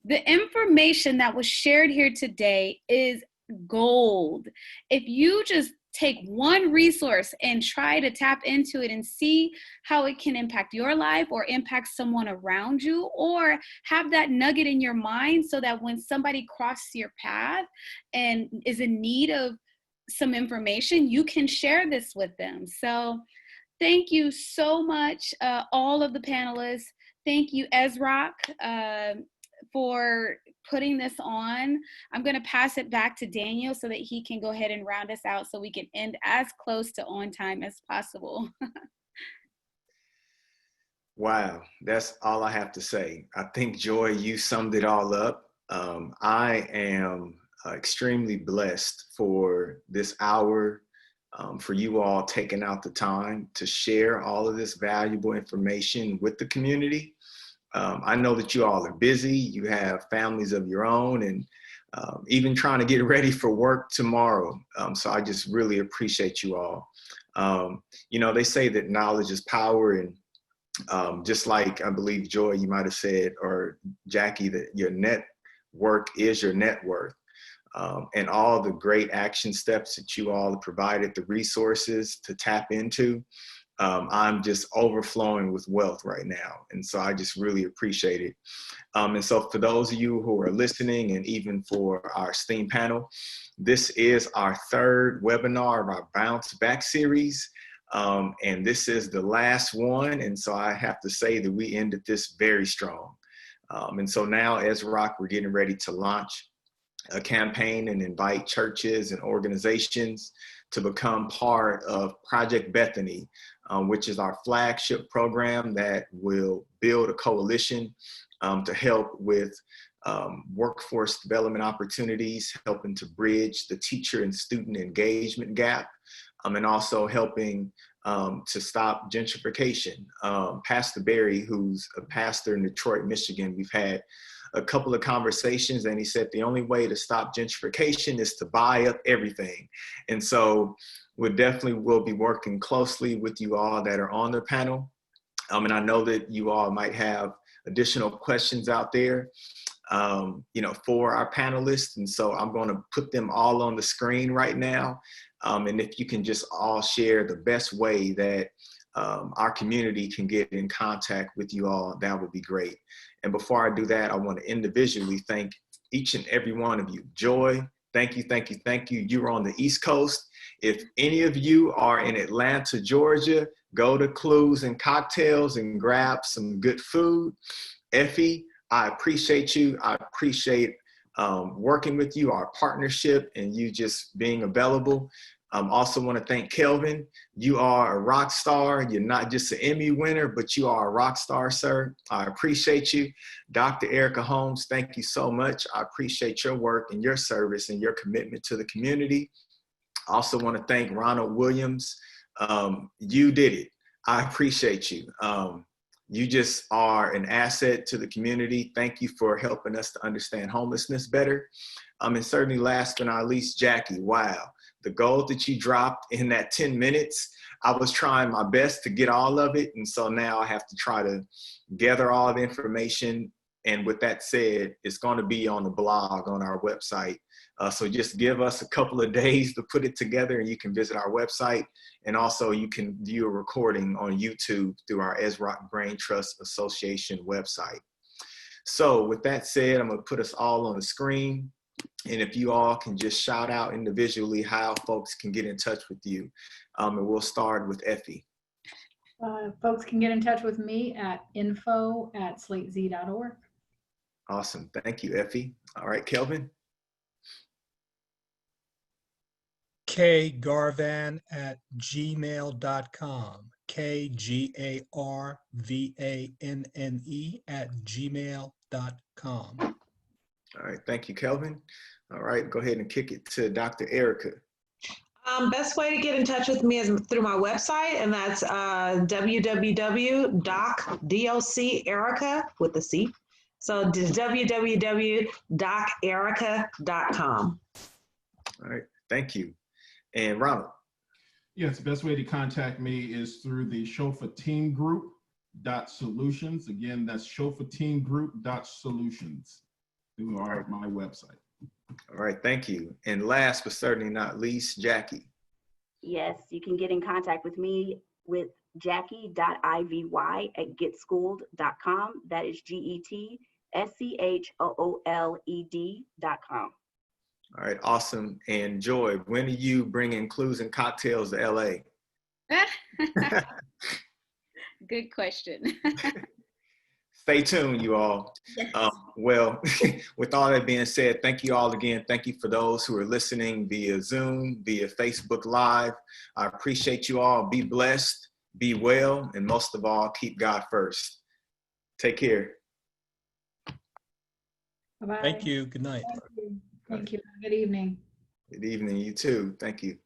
The information that was shared here today is gold. If you just take one resource and try to tap into it and see how it can impact your life or impact someone around you, or have that nugget in your mind so that when somebody crosses your path and is in need of some information, you can share this with them. So thank you so much, all of the panelists. Thank you, Ezra, for putting this on. I'm going to pass it back to Daniel so that he can go ahead and round us out so we can end as close to on time as possible. Wow, that's all I have to say. I think, Joy, you summed it all up. I am extremely blessed for this hour, for you all taking out the time to share all of this valuable information with the community. I know that you all are busy, you have families of your own, and even trying to get ready for work tomorrow. So I just really appreciate you all. You know, they say that knowledge is power, and just like I believe, Joy, you might have said, or Jackie, that your network is your net worth. And all the great action steps that you all have provided, the resources to tap into, I'm just overflowing with wealth right now. And so I just really appreciate it. And so for those of you who are listening, and even for our esteemed panel, this is our third webinar of our Bounce Back series. And this is the last one. And so I have to say that we ended this very strong. And so now as Rock, we're getting ready to launch a campaign and invite churches and organizations to become part of Project Bethany, which is our flagship program that will build a coalition to help with workforce development opportunities, helping to bridge the teacher and student engagement gap, and also helping to stop gentrification. Pastor Barry, who's a pastor in Detroit, Michigan, we've had a couple of conversations, and he said the only way to stop gentrification is to buy up everything. And so we definitely will be working closely with you all that are on the panel. And I know that you all might have additional questions out there, for our panelists. And so I'm going to put them all on the screen right now. And if you can just all share the best way that our community can get in contact with you all, that would be great. And before I do that, I want to individually thank each and every one of you. Joy, thank you, thank you, thank you. You're on the East Coast. If any of you are in Atlanta, Georgia, go to Clues and Cocktails and grab some good food. Effie, I appreciate you. I appreciate working with you, our partnership, and you just being available. Also want to thank Kelvin. You are a rock star. You're not just an Emmy winner, but you are a rock star, sir. I appreciate you. Dr. Erica Holmes, thank you so much. I appreciate your work and your service and your commitment to the community. I also want to thank Ronald Williams. You did it. I appreciate you. You just are an asset to the community. Thank you for helping us to understand homelessness better. And certainly last but not least, Jackie, wow. The goal that you dropped in that 10 minutes, I was trying my best to get all of it. And so now I have to try to gather all the information. And with that said, it's going to be on the blog on our website. So just give us a couple of days to put it together, and you can visit our website. And also you can view a recording on YouTube through our ESROC Brain Trust Association website. So with that said, I'm going to put us all on the screen. And if you all can just shout out individually how folks can get in touch with you. And we'll start with Effie. Folks can get in touch with me at info@slatez.org. Awesome. Thank you, Effie. All right, Kelvin. kgarvan@gmail.com. kgarvanne@gmail.com. All right, thank you, Kelvin. All right, go ahead and kick it to Dr. Erica. Best way to get in touch with me is through my website, and that's www.docerica with the C. So www.docerica.com. All right, thank you. And Ronald. Yes, the best way to contact me is through the Chauffeur Team Group.solutions. Again, that's Chauffeur Team Group.solutions through my website. All right, thank you. And last but certainly not least, Jackie. Yes, you can get in contact with me with jackie.ivy@getschooled.com. That is GETSCHOOLED.com. All right, awesome. And Joy, when are you bringing Clues and Cocktails to LA? Good question. Stay tuned, you all. Yes. Well, with all that being said, thank you all again. Thank you for those who are listening via Zoom, via Facebook Live. I appreciate you all. Be blessed, be well, and most of all, keep God first. Take care. Bye-bye. Thank you. Good night. Thank you. Thank you. Good evening. Good evening, you too. Thank you.